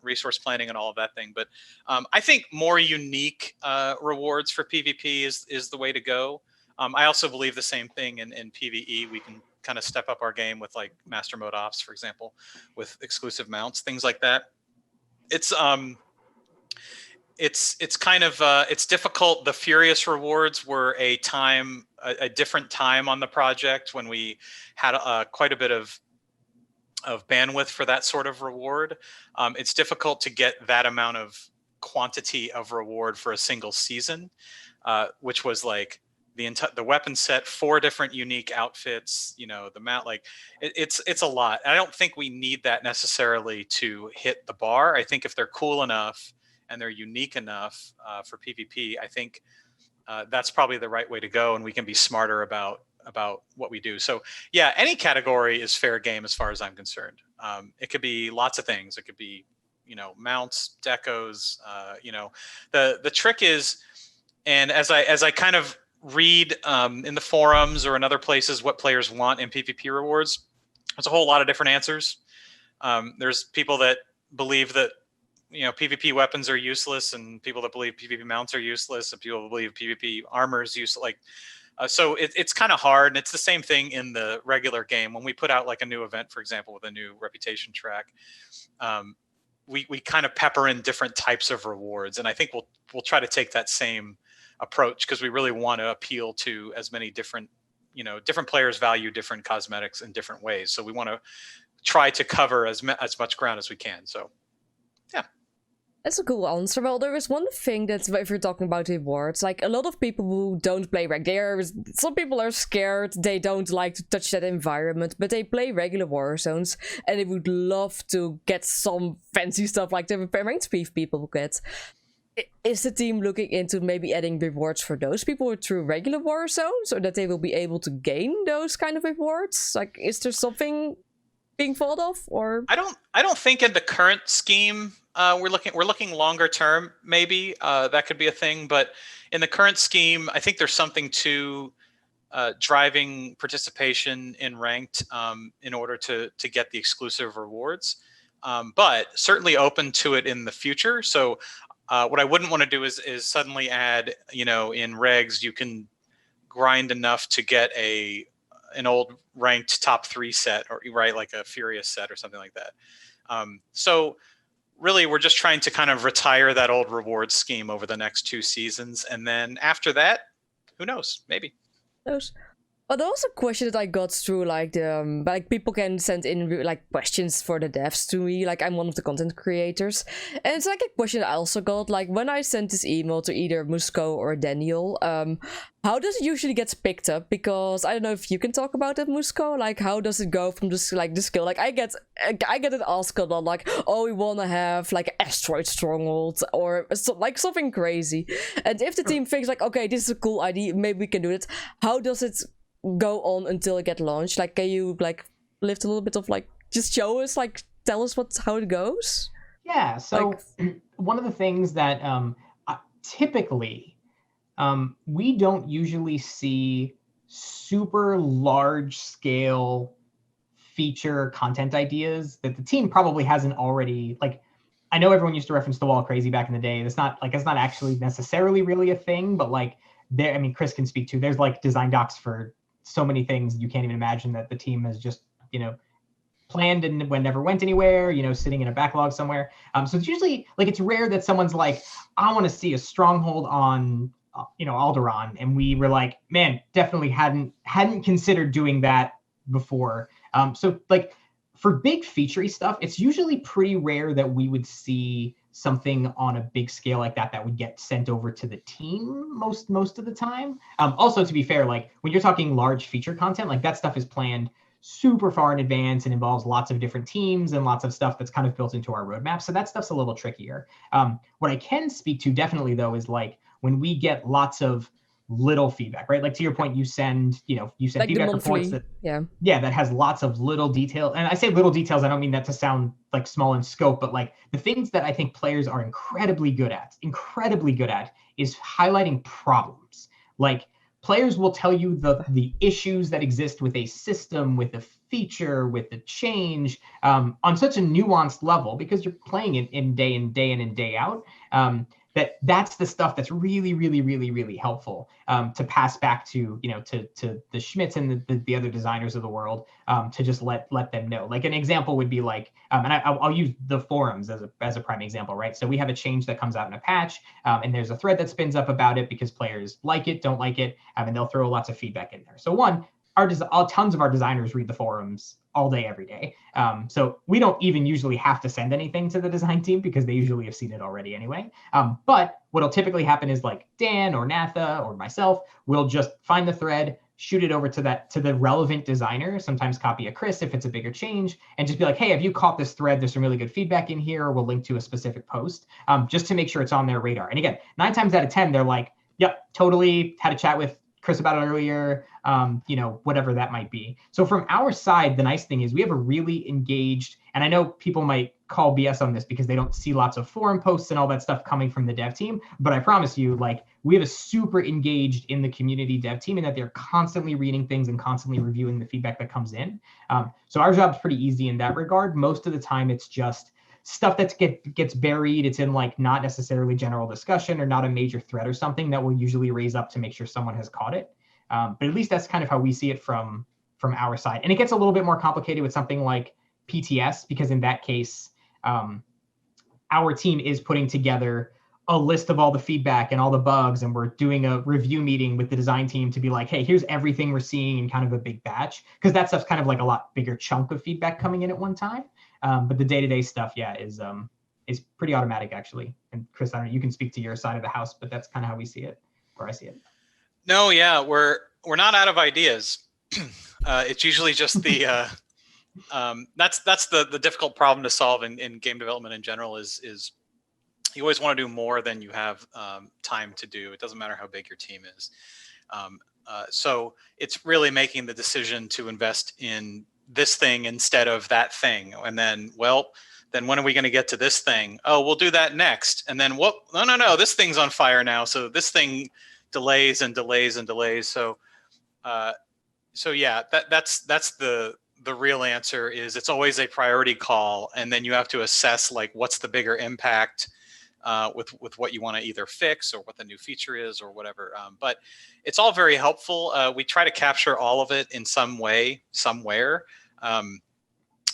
resource planning and all of that thing. But I think more unique rewards for PvP is the way to go. I also believe the same thing in PvE. We can kind of step up our game with like Master Mode Ops, for example, with exclusive mounts, things like that. It's kind of it's difficult. The Furious rewards were a different time on the project when we had quite a bit of bandwidth for that sort of reward. It's difficult to get that amount of quantity of reward for a single season, which was like the weapon set, 4 different unique outfits, the mount, like it's a lot. I don't think we need that necessarily to hit the bar. I think if they're cool enough and they're unique enough for PvP, I think that's probably the right way to go, and we can be smarter about what we do. So yeah, any category is fair game as far as I'm concerned. It could be lots of things. It could be, mounts, decos. The trick is, and as I kind of read in the forums or in other places what players want in PvP rewards, there's a whole lot of different answers. There's people that believe that PvP weapons are useless, and people that believe PvP mounts are useless, and people that believe PvP armor is useless. Like, so it's kind of hard, and it's the same thing in the regular game. When we put out like a new event, for example, with a new reputation track, we kind of pepper in different types of rewards, and I think we'll try to take that same approach, because we really want to appeal to as many different players value different cosmetics in different ways. So we want to try to cover as much ground as we can. So yeah. That's a cool answer. Well, there is one thing that, if you're talking about rewards, like a lot of people who don't play some people are scared, they don't like to touch that environment, but they play regular Warzones, and they would love to get some fancy stuff like the ranked beef people get. Is the team looking into maybe adding rewards for those people through regular Warzones, or that they will be able to gain those kind of rewards? Like, is there something being thought of? Or I don't think in the current scheme we're looking longer term. Maybe that could be a thing, but in the current scheme, I think there's something to driving participation in ranked in order to get the exclusive rewards, but certainly open to it in the future. So what I wouldn't want to do is suddenly add, in regs you can grind enough to get an old ranked top 3 set, or like a Furious set or something like that. So really, we're just trying to kind of retire that old reward scheme over the next 2 seasons, and then after that, who knows? Maybe. But there was a question that I got through, like people can send in like questions for the devs to me. Like, I'm one of the content creators, and it's like a question I also got. Like, when I sent this email to either Musco or Daniel, how does it usually get picked up? Because I don't know if you can talk about it, Musco. Like, how does it go from the skill? Like, I get it asked a lot. Like, oh, we wanna have like asteroid stronghold or like something crazy. And if the team thinks like, okay, this is a cool idea, maybe we can do it. How does it go on until it get launched? Like, can you like lift a little bit of like, just show us, like, tell us how it goes? Yeah, so like, one of the things that typically we don't usually see super large scale feature content ideas that the team probably hasn't already, like, I know everyone used to reference the wall of crazy back in the day. It's not actually necessarily really a thing, but like there, I mean, Chris can speak to, there's like design docs for so many things you can't even imagine that the team has just, planned and never went anywhere, sitting in a backlog somewhere. So it's usually like, it's rare that someone's like, I want to see a stronghold on, Alderaan. And we were like, man, definitely hadn't considered doing that before. So like for big featurey stuff, it's usually pretty rare that we would see something on a big scale like that would get sent over to the team most of the time. Also, to be fair, like when you're talking large feature content, like that stuff is planned super far in advance and involves lots of different teams and lots of stuff that's kind of built into our roadmap. So that stuff's a little trickier. What I can speak to definitely though is like when we get lots of little feedback, right? Like to your point, you send like feedback reports that that has lots of little detail. And I say little details, I don't mean that to sound like small in scope, but like the things that I think players are incredibly good at is highlighting problems. Like players will tell you the issues that exist with a system, with a feature, with a change, on such a nuanced level because you're playing it in and day out. That's the stuff that's really, really, really, really helpful to pass back to to the Schmidts and the other designers of the world to just let them know. Like an example would be like, and I'll use the forums as a prime example, right? So we have a change that comes out in a patch, and there's a thread that spins up about it because players like it, don't like it, and they'll throw lots of feedback in there. So one, tons of our designers read the forums all day, every day. So we don't even usually have to send anything to the design team because they usually have seen it already anyway. But what'll typically happen is like Dan or Natha or myself will just find the thread, shoot it over to the relevant designer, sometimes copy a Chris if it's a bigger change, and just be like, hey, have you caught this thread? There's some really good feedback in here. We'll link to a specific post just to make sure it's on their radar. And again, 9 times out of 10, they're like, yep, totally had a chat with Chris about it earlier, whatever that might be. So from our side, the nice thing is we have a really engaged, and I know people might call BS on this because they don't see lots of forum posts and all that stuff coming from the dev team, but I promise you, like we have a super engaged in the community dev team and that they're constantly reading things and constantly reviewing the feedback that comes in. So our job's pretty easy in that regard. Most of the time it's just stuff that gets buried. It's in like not necessarily general discussion or not a major thread or something that will usually raise up to make sure someone has caught it. But at least that's kind of how we see it from our side. And it gets a little bit more complicated with something like PTS, because in that case, our team is putting together a list of all the feedback and all the bugs, and we're doing a review meeting with the design team to be like, hey, here's everything we're seeing in kind of a big batch, because that stuff's kind of like a lot bigger chunk of feedback coming in at one time. But the day-to-day stuff, is pretty automatic actually. And Chris, I don't know, you can speak to your side of the house, but that's kind of how we see it, or I see it. No, yeah, we're not out of ideas. It's usually just the that's the difficult problem to solve in game development in general is you always want to do more than you have time to do. It doesn't matter how big your team is. So it's really making the decision to invest in this thing instead of that thing. And then, then when are we going to get to this thing? Oh, we'll do that next. And then what? No, this thing's on fire now. So this thing delays and delays and delays. So yeah, that's the real answer is it's always a priority call. And then you have to assess like, what's the bigger impact with what you want to either fix or what the new feature is or whatever. But it's all very helpful. We try to capture all of it in some way, somewhere.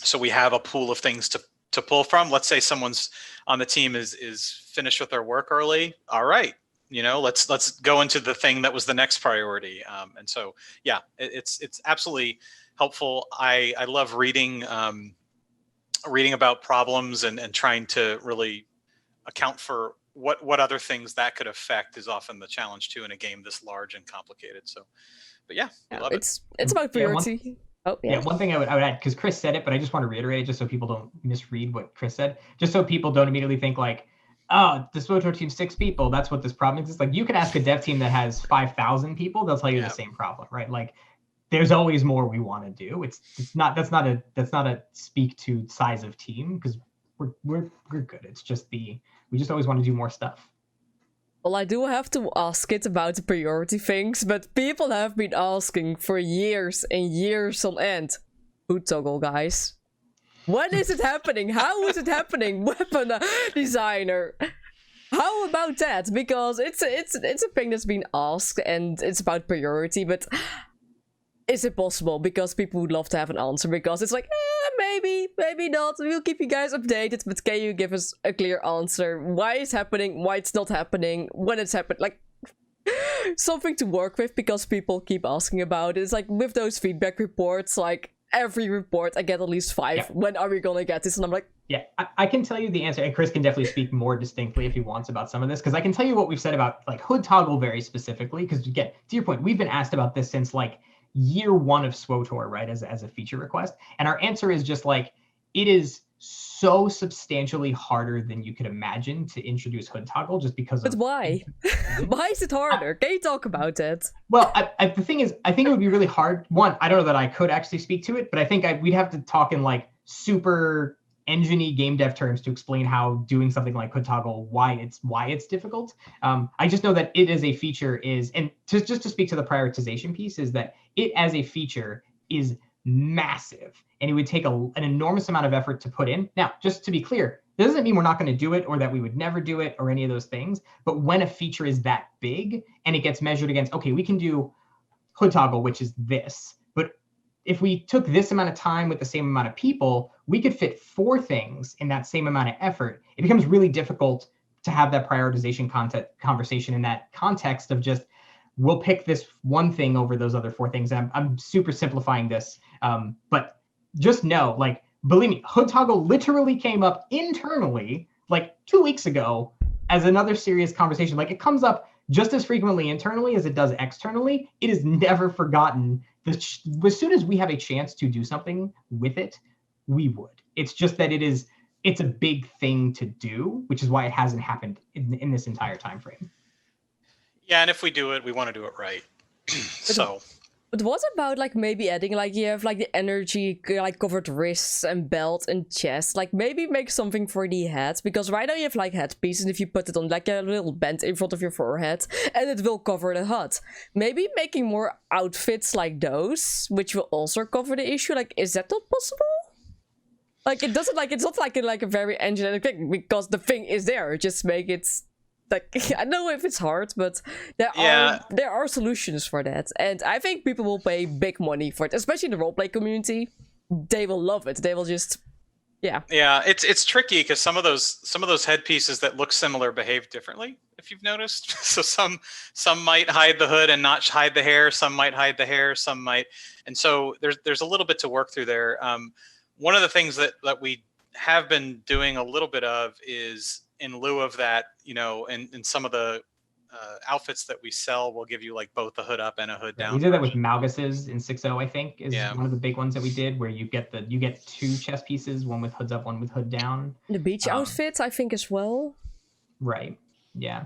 So we have a pool of things to pull from. Let's say someone's on the team is finished with their work early. All right, let's go into the thing that was the next priority. And so, yeah, it's absolutely helpful. I love reading about problems and trying to really account for what other things that could affect is often the challenge too in a game this large and complicated. So, but yeah, I love it. It's about priority. One thing I would add, because Chris said it, but I just want to reiterate it just so people don't misread what Chris said, just so people don't immediately think like, oh, the Swtor team's 6 people, that's what this problem is. Like you could ask a dev team that has 5,000 people, they'll tell you the same problem, right? Like there's always more we want to do. That's not a speak to size of team, because we're good. It's just we just always want to do more stuff. Well, I do have to ask it about the priority things, but people have been asking for years and years on end. Hoodtoggle, guys. When is it happening? How is it happening? Weapon designer. How about that? Because it's a thing that's been asked and it's about priority, but is it possible? Because people would love to have an answer, because it's like, maybe, maybe not. We'll keep you guys updated, but can you give us a clear answer? Why it's happening, why it's not happening, when it's happened, like something to work with, because people keep asking about it. It's like with those feedback reports, like every report I get at least 5. Yeah. When are we gonna get this? And I'm like, yeah, I can tell you the answer, and Chris can definitely speak more distinctly if he wants about some of this, because I can tell you what we've said about like Hoodtoggle very specifically, because again, to your point, we've been asked about this since like year 1 of Swtor, right, as a feature request. And our answer is just like, it is so substantially harder than you could imagine to introduce Hoodtoggle, just because But why? Why is it harder? Can you talk about it? Well, the thing is, I think it would be really hard. One, I don't know that I could actually speak to it, but I think we'd have to talk in like super engine-y game dev terms to explain how doing something like Hoodtoggle, why it's difficult. I just know that it as a feature is, and just to speak to the prioritization piece, is that it as a feature is massive, and it would take an enormous amount of effort to put in. Now, just to be clear, that doesn't mean we're not going to do it or that we would never do it or any of those things. But when a feature is that big and it gets measured against, okay, we can do Hoodtoggle, which is this, but if we took this amount of time with the same amount of people, we could fit 4 things in that same amount of effort. It becomes really difficult to have that prioritization conversation in that context of just, we'll pick this one thing over those other 4 things. And I'm super simplifying this, but just know, like, believe me, Hoodtoggle literally came up internally like 2 weeks ago as another serious conversation. Like, it comes up just as frequently internally as it does externally. It is never forgotten. As soon as we have a chance to do something with it, we would. It's just that it's a big thing to do, which is why it hasn't happened in this entire time frame. Yeah, and if we do it, we want to do it right. So. But what about like maybe adding, like, you have like the energy like covered wrists and belt and chest, like maybe make something for the head, because right now you have like headpieces, and if you put it on like a little band in front of your forehead, and it will cover the HUD. Maybe making more outfits like those, which will also cover the issue. Like, is that not possible? Like, it doesn't, like, it's not like a very engineering thing, because the thing is there. Just make it. Like, I know if it's hard, but there are solutions for that, and I think people will pay big money for it, especially in the roleplay community. They will love it. They will just, yeah. Yeah, it's tricky because some of those headpieces that look similar behave differently, if you've noticed. So some might hide the hood and not hide the hair. Some might hide the hair. Some might, and so there's a little bit to work through there. One of the things that we have been doing a little bit of is, in lieu of that, you know, in some of the outfits that we sell, we'll give you like both a hood up and a hood down. We did that with Malgus's in 6.0, I think, is one of the big ones that we did, where you get 2 chest pieces, one with hoods up, one with hood down. The beach outfit, I think, as well. Right. Yeah.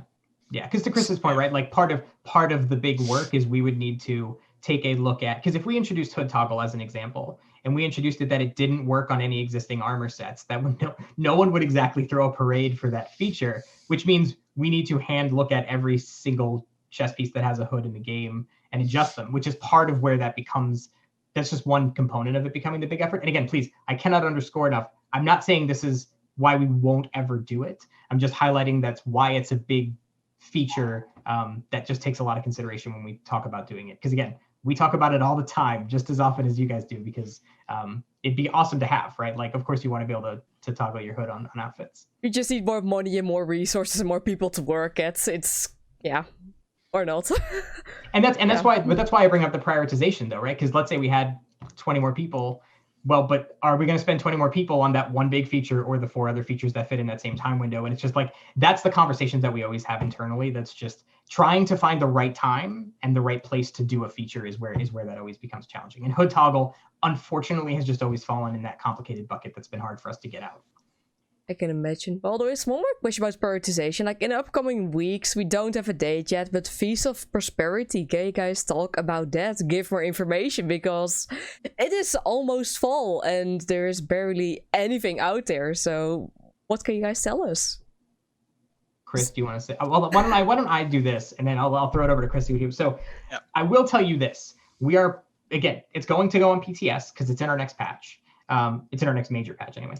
Yeah. Because to Chris's point, right, like part of the big work is we would need to take a look at, because if we introduced Hoodtoggle as an example, and we introduced it that it didn't work on any existing armor sets, that would no one would exactly throw a parade for that feature, which means we need to hand look at every single chest piece that has a hood in the game and adjust them, which is part of where that becomes, that's just one component of it becoming the big effort. And again, please, I cannot underscore enough, I'm not saying this is why we won't ever do it. I'm just highlighting that's why it's a big feature that just takes a lot of consideration when we talk about doing it. Because again, we talk about it all the time, just as often as you guys do, because it'd be awesome to have, right? Like, of course, you want to be able to toggle your hood on outfits. You just need more money and more resources and more people to work at. It's, yeah, or not. and that's why I bring up the prioritization, though, right? Because let's say we had 20 more people. Well, but are we going to spend 20 more people on that one big feature or the 4 other features that fit in that same time window? And it's just like, that's the conversations that we always have internally. That's just trying to find the right time and the right place to do a feature is where that always becomes challenging. And Hoodtoggle, unfortunately, has just always fallen in that complicated bucket that's been hard for us to get out. I can imagine. Well, there is one more question about prioritization. Like, in the upcoming weeks, we don't have a date yet, but Feast of Prosperity, can you guys talk about that? Give more information, because it is almost fall and there is barely anything out there. So what can you guys tell us? Chris, do you want to say? Well, why don't I do this, and then I'll throw it over to Chris. So I will tell you this. We are again, it's going to go on PTS because it's in our next patch. It's in our next major patch anyway.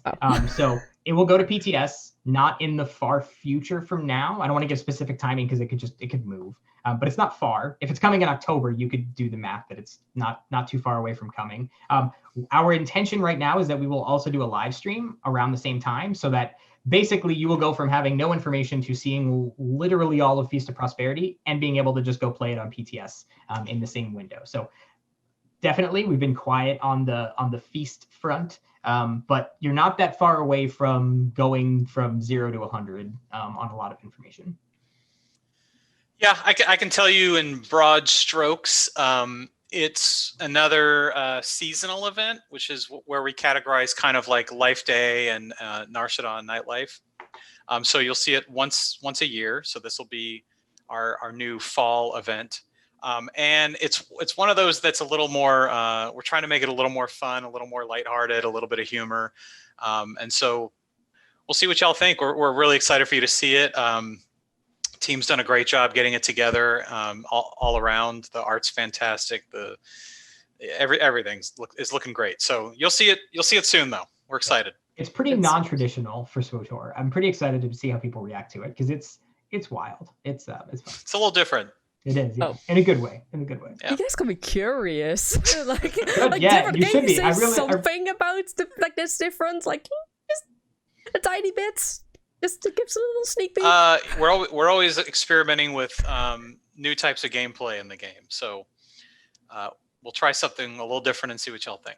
So it will go to PTS, not in the far future from now. I don't want to give specific timing because it could move, but it's not far. If it's coming in October, you could do the math that it's not too far away from coming. Our intention right now is that we will also do a live stream around the same time, so that basically you will go from having no information to seeing literally all of Feast of Prosperity and being able to just go play it on PTS in the same window. So definitely, we've been quiet on the Feast front, but you're not that far away from going from 0 to 100 on a lot of information. Yeah, I can tell you in broad strokes. It's another seasonal event, which is where we categorize kind of like Life Day and Narshadon Nightlife. So you'll see it once a year. So this will be our new fall event. And it's one of those that's a little more, we're trying to make it a little more fun, a little more lighthearted, a little bit of humor. And so we'll see what y'all think. We're really excited for you to see it. Team's done a great job getting it together all around. The art's fantastic. Everything's looking great. So you'll see it soon though. We're excited. It's pretty non-traditional for Swtor. I'm pretty excited to see how people react to it because it's wild. It's fun. It's a little different. It is, yeah. In a good way. Yeah. You guys can be curious. like yeah, you should be. Say something about this different, like just a tiny bit, just to give some little sneak peek. We're always experimenting with new types of gameplay in the game, so we'll try something a little different and see what y'all think.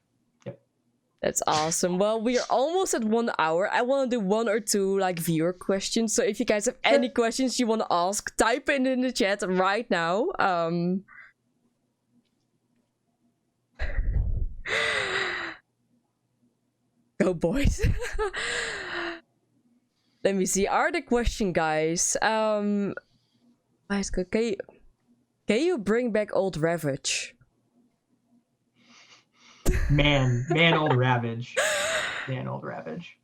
That's awesome. Well, we are almost at 1 hour. I want to do 1 or 2 viewer questions. So if you guys have any questions you want to ask, type it in the chat right now. Go boys. Let me see. Are the question, guys? Can you bring back old Ravage? Man, old Ravage. Old Ravage.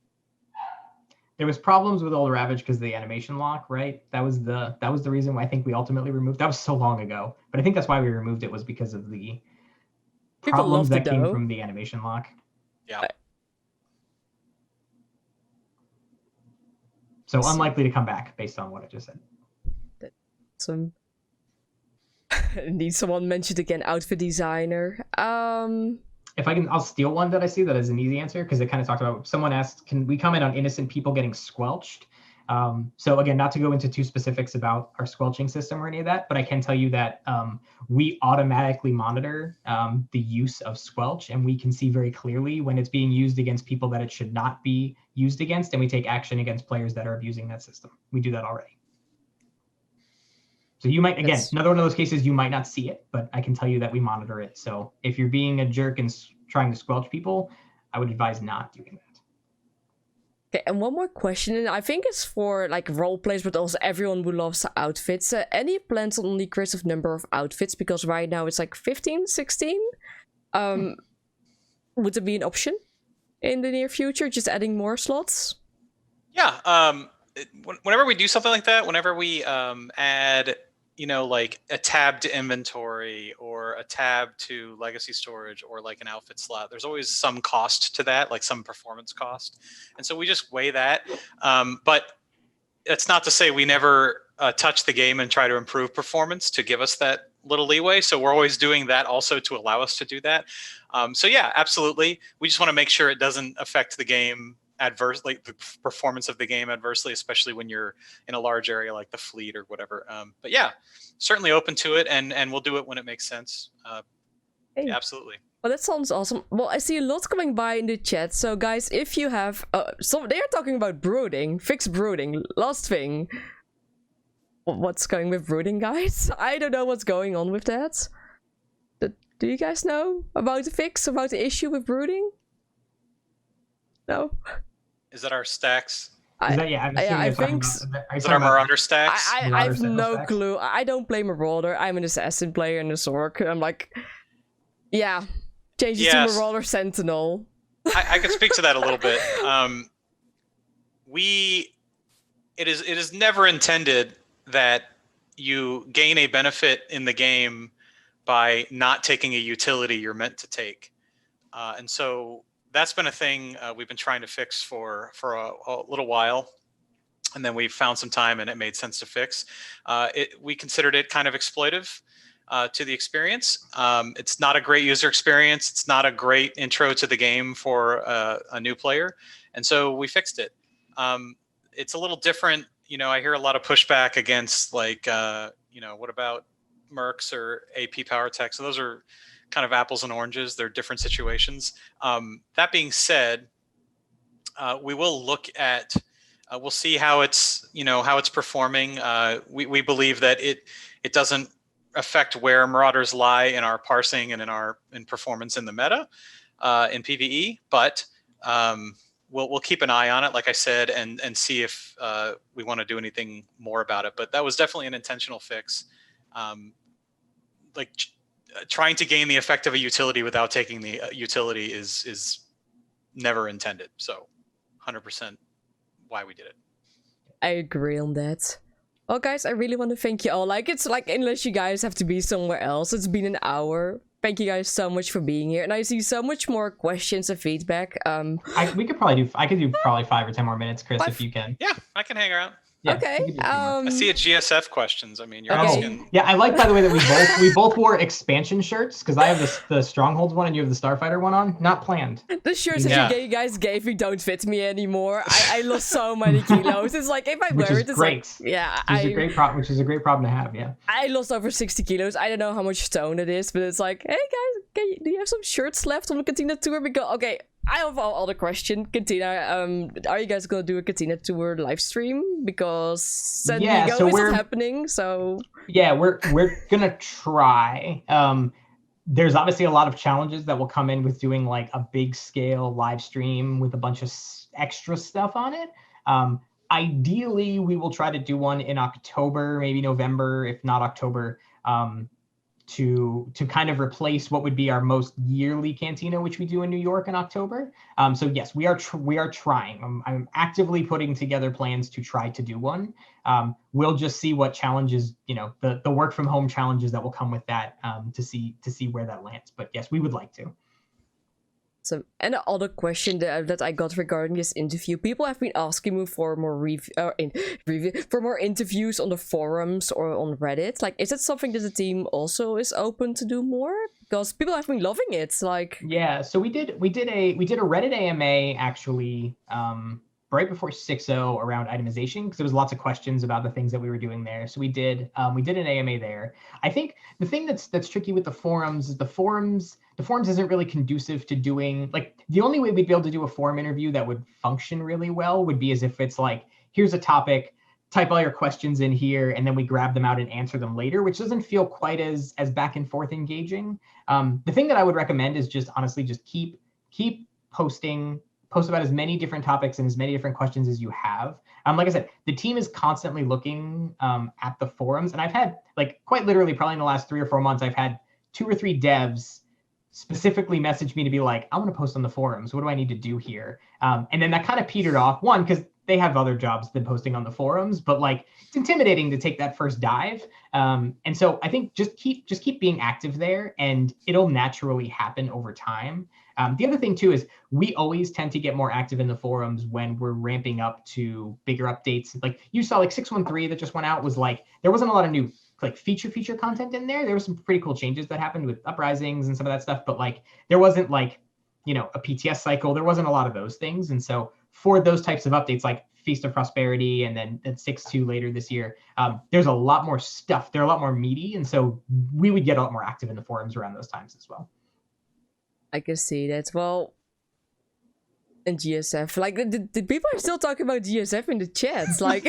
There was problems with old Ravage because of the animation lock, right? That was the reason why I think we ultimately removed. That was so long ago, but I think that's why we removed it, was because of the problems that came from the animation lock. Yeah. So unlikely to come back based on what I just said. Indeed, someone mentioned again outfit designer. If I can, I'll steal one that I see that is an easy answer because it kind of talked about, someone asked, can we comment on innocent people getting squelched? So again, not to go into too specifics about our squelching system or any of that, but I can tell you that we automatically monitor the use of squelch, and we can see very clearly when it's being used against people that it should not be used against, and we take action against players that are abusing that system. We do that already. So you might, again, another one of those cases, you might not see it, but I can tell you that we monitor it. So if you're being a jerk and trying to squelch people, I would advise not doing that. Okay, and one more question, and I think it's for role players, but also everyone who loves outfits. Any plans on the increase number of outfits? Because right now it's 15, 16. Would it be an option in the near future, just adding more slots? Yeah. Whenever we do something like that, whenever we add a tab to inventory or a tab to legacy storage or an outfit slot, there's always some cost to that, some performance cost. And so we just weigh that. But it's not to say we never touch the game and try to improve performance to give us that little leeway. So we're always doing that also to allow us to do that. So yeah, absolutely. We just want to make sure it doesn't affect the game adversely, the performance of the game adversely, especially when you're in a large area like the fleet or whatever. But yeah, certainly open to it, and we'll do it when it makes sense. Hey. Yeah, absolutely. Well, that sounds awesome. Well, I see a lot coming by in the chat. So guys, if you have they're talking about brooding, fix brooding. Last thing, what's going with brooding, guys? I don't know what's going on with that. Do you guys know about the fix, about the issue with brooding? No. Is that our stacks? I think is that our Marauder stacks? I have no clue. I don't play Marauder. I'm an assassin player in the Zork. I'm yeah, change it to Marauder Sentinel. I could speak to that a little bit. It is never intended that you gain a benefit in the game by not taking a utility you're meant to take. And so that's been a thing we've been trying to fix for a little while. And then we found some time and it made sense to fix. We considered it kind of exploitive to the experience. It's not a great user experience. It's not a great intro to the game for a new player. And so we fixed it. It's a little different. You know, I hear a lot of pushback against like, you know, what about Mercs or AP Power Tech? So those are kind of apples and oranges. They're different situations. That being said, we will look at, we'll see how it's, you know, how it's performing. We believe that it doesn't affect where Marauders lie in our parsing and in performance in the meta in PvE, but we'll keep an eye on it, like I said, and see if we want to do anything more about it. But that was definitely an intentional fix. Like trying to gain the effect of a utility without taking the utility is never intended. So 100% why we did it. I agree on that. Well, guys, I really want to thank you all. Like, it's like, unless you guys have to be somewhere else, it's been an hour. Thank you guys so much for being here. And I see so much more questions and feedback. I could do probably 5 or 10 more minutes, Chris, if you can. Yeah, I can hang around. Yeah, okay. I see a GSF questions. I mean, you're Okay. asking. Yeah, I like, by the way, that we both wore expansion shirts, because I have the Strongholds one and you have the Starfighter one on. Not planned. The shirts that you guys gave me don't fit me anymore. I lost so many kilos. It's like, if I wear it, it's great. like, yeah. Which is a great problem to have, yeah. I lost over 60 kilos. I don't know how much stone it is, but it's like, hey guys, do you have some shirts left on the Cantina tour? Because, okay, I have all the question, Cantina. Are you guys gonna do a Cantina tour live stream? Because San Diego isn't happening, so yeah, we're gonna try. There's obviously a lot of challenges that will come in with doing like a big scale live stream with a bunch of extra stuff on it. Ideally, we will try to do one in October, maybe November, if not October. To kind of replace what would be our most yearly Cantina, which we do in New York in October. So yes, we are trying. I'm actively putting together plans to try to do one. We'll just see what challenges, you know, the work from home challenges that will come with that, to see where that lands. But yes, we would like to. So, and the other question that I got regarding this interview, people have been asking me for more for more interviews on the forums or on Reddit. Like, is it something that the team also is open to do more? Because people have been loving it. Like, yeah, so we did a Reddit AMA actually right before 6.0 around itemization, because there was lots of questions about the things that we were doing there. So we did an AMA there. I think the thing that's tricky with the forums is the forums isn't really conducive to doing, like, the only way we'd be able to do a forum interview that would function really well would be as if it's like, here's a topic, type all your questions in here, and then we grab them out and answer them later, which doesn't feel quite as back and forth engaging. The thing that I would recommend is just honestly just keep posting. Post about as many different topics and as many different questions as you have. Like I said, the team is constantly looking at the forums, and I've had, like, quite literally probably in the last 3 or 4 months, I've had 2 or 3 devs specifically message me to be like, I want to post on the forums. What do I need to do here? And then that kind of petered off. One, because they have other jobs than posting on the forums, but like, it's intimidating to take that first dive. And so I think just keep being active there, and it'll naturally happen over time. The other thing too is we always tend to get more active in the forums when we're ramping up to bigger updates. Like you saw, like 6.1.3 that just went out was like, there wasn't a lot of new like feature content in there. There were some pretty cool changes that happened with uprisings and some of that stuff, but like there wasn't like, you know, a PTS cycle. There wasn't a lot of those things. And so for those types of updates, like Feast of Prosperity and then 6.2 later this year, there's a lot more stuff. They're a lot more meaty. And so we would get a lot more active in the forums around those times as well. I can see that. Well, and GSF, like the people are still talking about GSF in the chats. Like,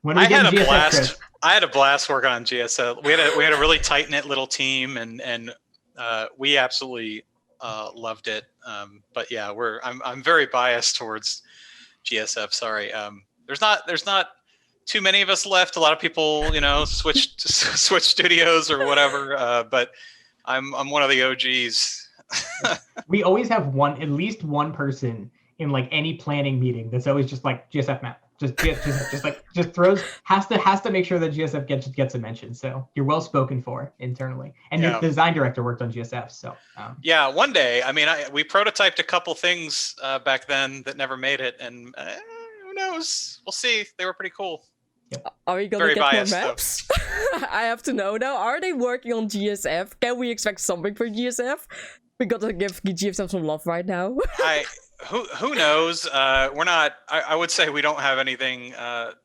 I had a blast. Chris? I had a blast working on GSF. We had a really tight knit little team, and we absolutely loved it. But yeah, I'm very biased towards GSF. Sorry. There's not too many of us left. A lot of people, you know, switch studios or whatever. But I'm one of the OGs. We always have at least one person in like any planning meeting that's always just like GSF map. just throws has to make sure that GSF gets a mention. So you're well spoken for internally, and your design director worked on GSF. So yeah, one day. I mean, we prototyped a couple things back then that never made it, and who knows? We'll see. They were pretty cool. Yep. Are you gonna Very get biased, more maps? I have to know now. Are they working on GSF? Can we expect something for GSF? We gotta give GSF some love right now. Who knows? We're not. I would say we don't have anything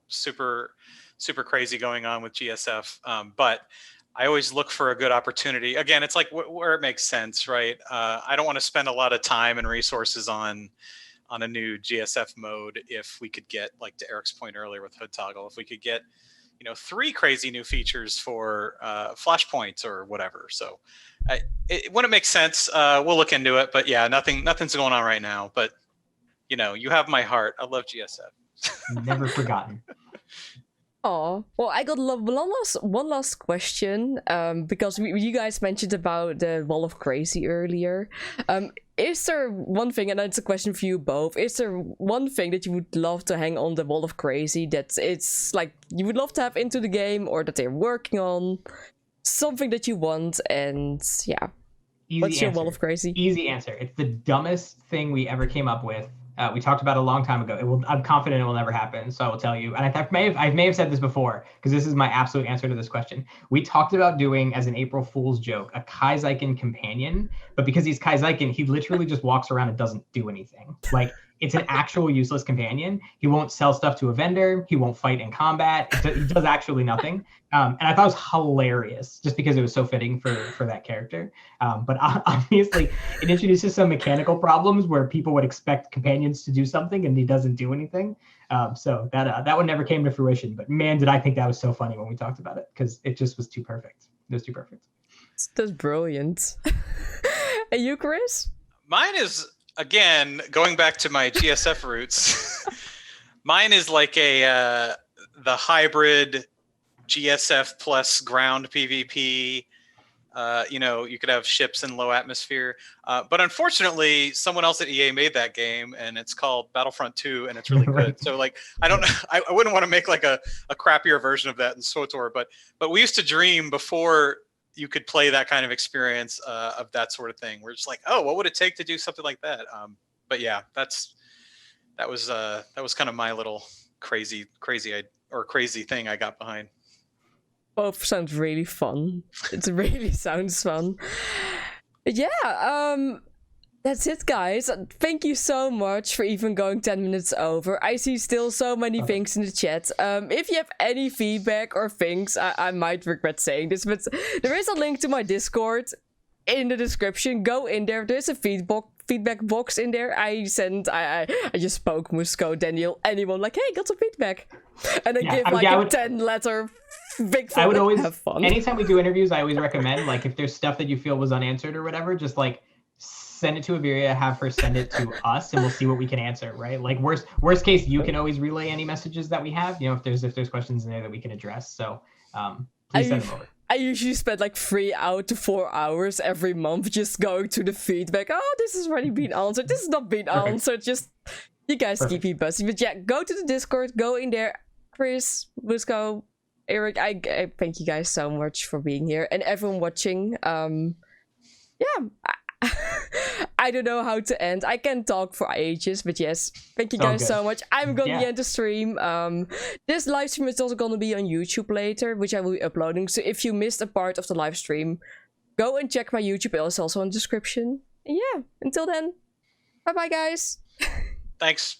super crazy going on with GSF. But I always look for a good opportunity. Again, it's like where it makes sense, right? I don't want to spend a lot of time and resources on a new GSF mode if we could get, like to Eric's point earlier with Hoodtoggle, if we could get 3 crazy new features for flashpoints or whatever. So when it makes sense, we'll look into it. But yeah, nothing's going on right now. But you have my heart. I love GSF. Never forgotten. Oh, well, I got one last question, because you guys mentioned about the Wall of Crazy earlier. Is there one thing, and it's a question for you both, is there one thing that you would love to hang on the Wall of Crazy that it's like you would love to have into the game, or that they're working on? Something that you want, and yeah. What's your Wall of Crazy? Easy answer. It's the dumbest thing we ever came up with. We talked about it a long time ago. I'm confident it will never happen, so I will tell you. And I may have said this before, because this is my absolute answer to this question. We talked about doing, as an April Fool's joke, a Kaizyken companion, but because he's Kaizyken, he literally just walks around and doesn't do anything. Like, it's an actual useless companion. He won't sell stuff to a vendor. He won't fight in combat. He does actually nothing. And I thought it was hilarious just because it was so fitting for that character. But obviously, it introduces some mechanical problems where people would expect companions to do something and he doesn't do anything. So that one never came to fruition. But man, did I think that was so funny when we talked about it, because it just was too perfect. It was too perfect. That's brilliant. And you, Chris? Mine is, again, going back to my GSF roots, mine is like the hybrid GSF plus ground PvP. You could have ships in low atmosphere. But unfortunately, someone else at EA made that game, and it's called Battlefront 2, and it's really good. Right. So, like, I don't know, I wouldn't want to make like a crappier version of that in Swtor, but we used to dream before you could play that kind of experience of that sort of thing. We're just like, oh, what would it take to do something like that? But yeah, that was kind of my little crazy thing I got behind. Both sounds really fun. It really sounds fun. Yeah, that's it, guys. Thank you so much for even going 10 minutes over. I see still so many things in the chat. If you have any feedback or things, I might regret saying this, but there is a link to my Discord in the description. Go in there. There's a feedback box in there. I just spoke Musco, Daniel, anyone, like, hey, got some feedback. And I give like a 10-letter big fun. I would always have fun. Anytime we do interviews, I always recommend, like, if there's stuff that you feel was unanswered or whatever, just like send it to Aviriia, have her send it to us, and we'll see what we can answer, right? Like, worst case, you can always relay any messages that we have, if there's questions in there that we can address. So please send them over. I usually spend like 3 to 4 hours every month just going to the feedback. Oh, this has already been answered. This has not been answered. Just, you guys keep me busy. But yeah, go to the Discord, go in there. Chris, Musco, Eric, I thank you guys so much for being here, and everyone watching. Yeah, I don't know how to end. I can talk for ages, but yes, thank you guys so much. I'm gonna end the stream. This live stream is also gonna be on YouTube later, which I will be uploading. So if you missed a part of the live stream, go and check my YouTube. It's also in the description. And yeah, until then, bye bye, guys. Thanks.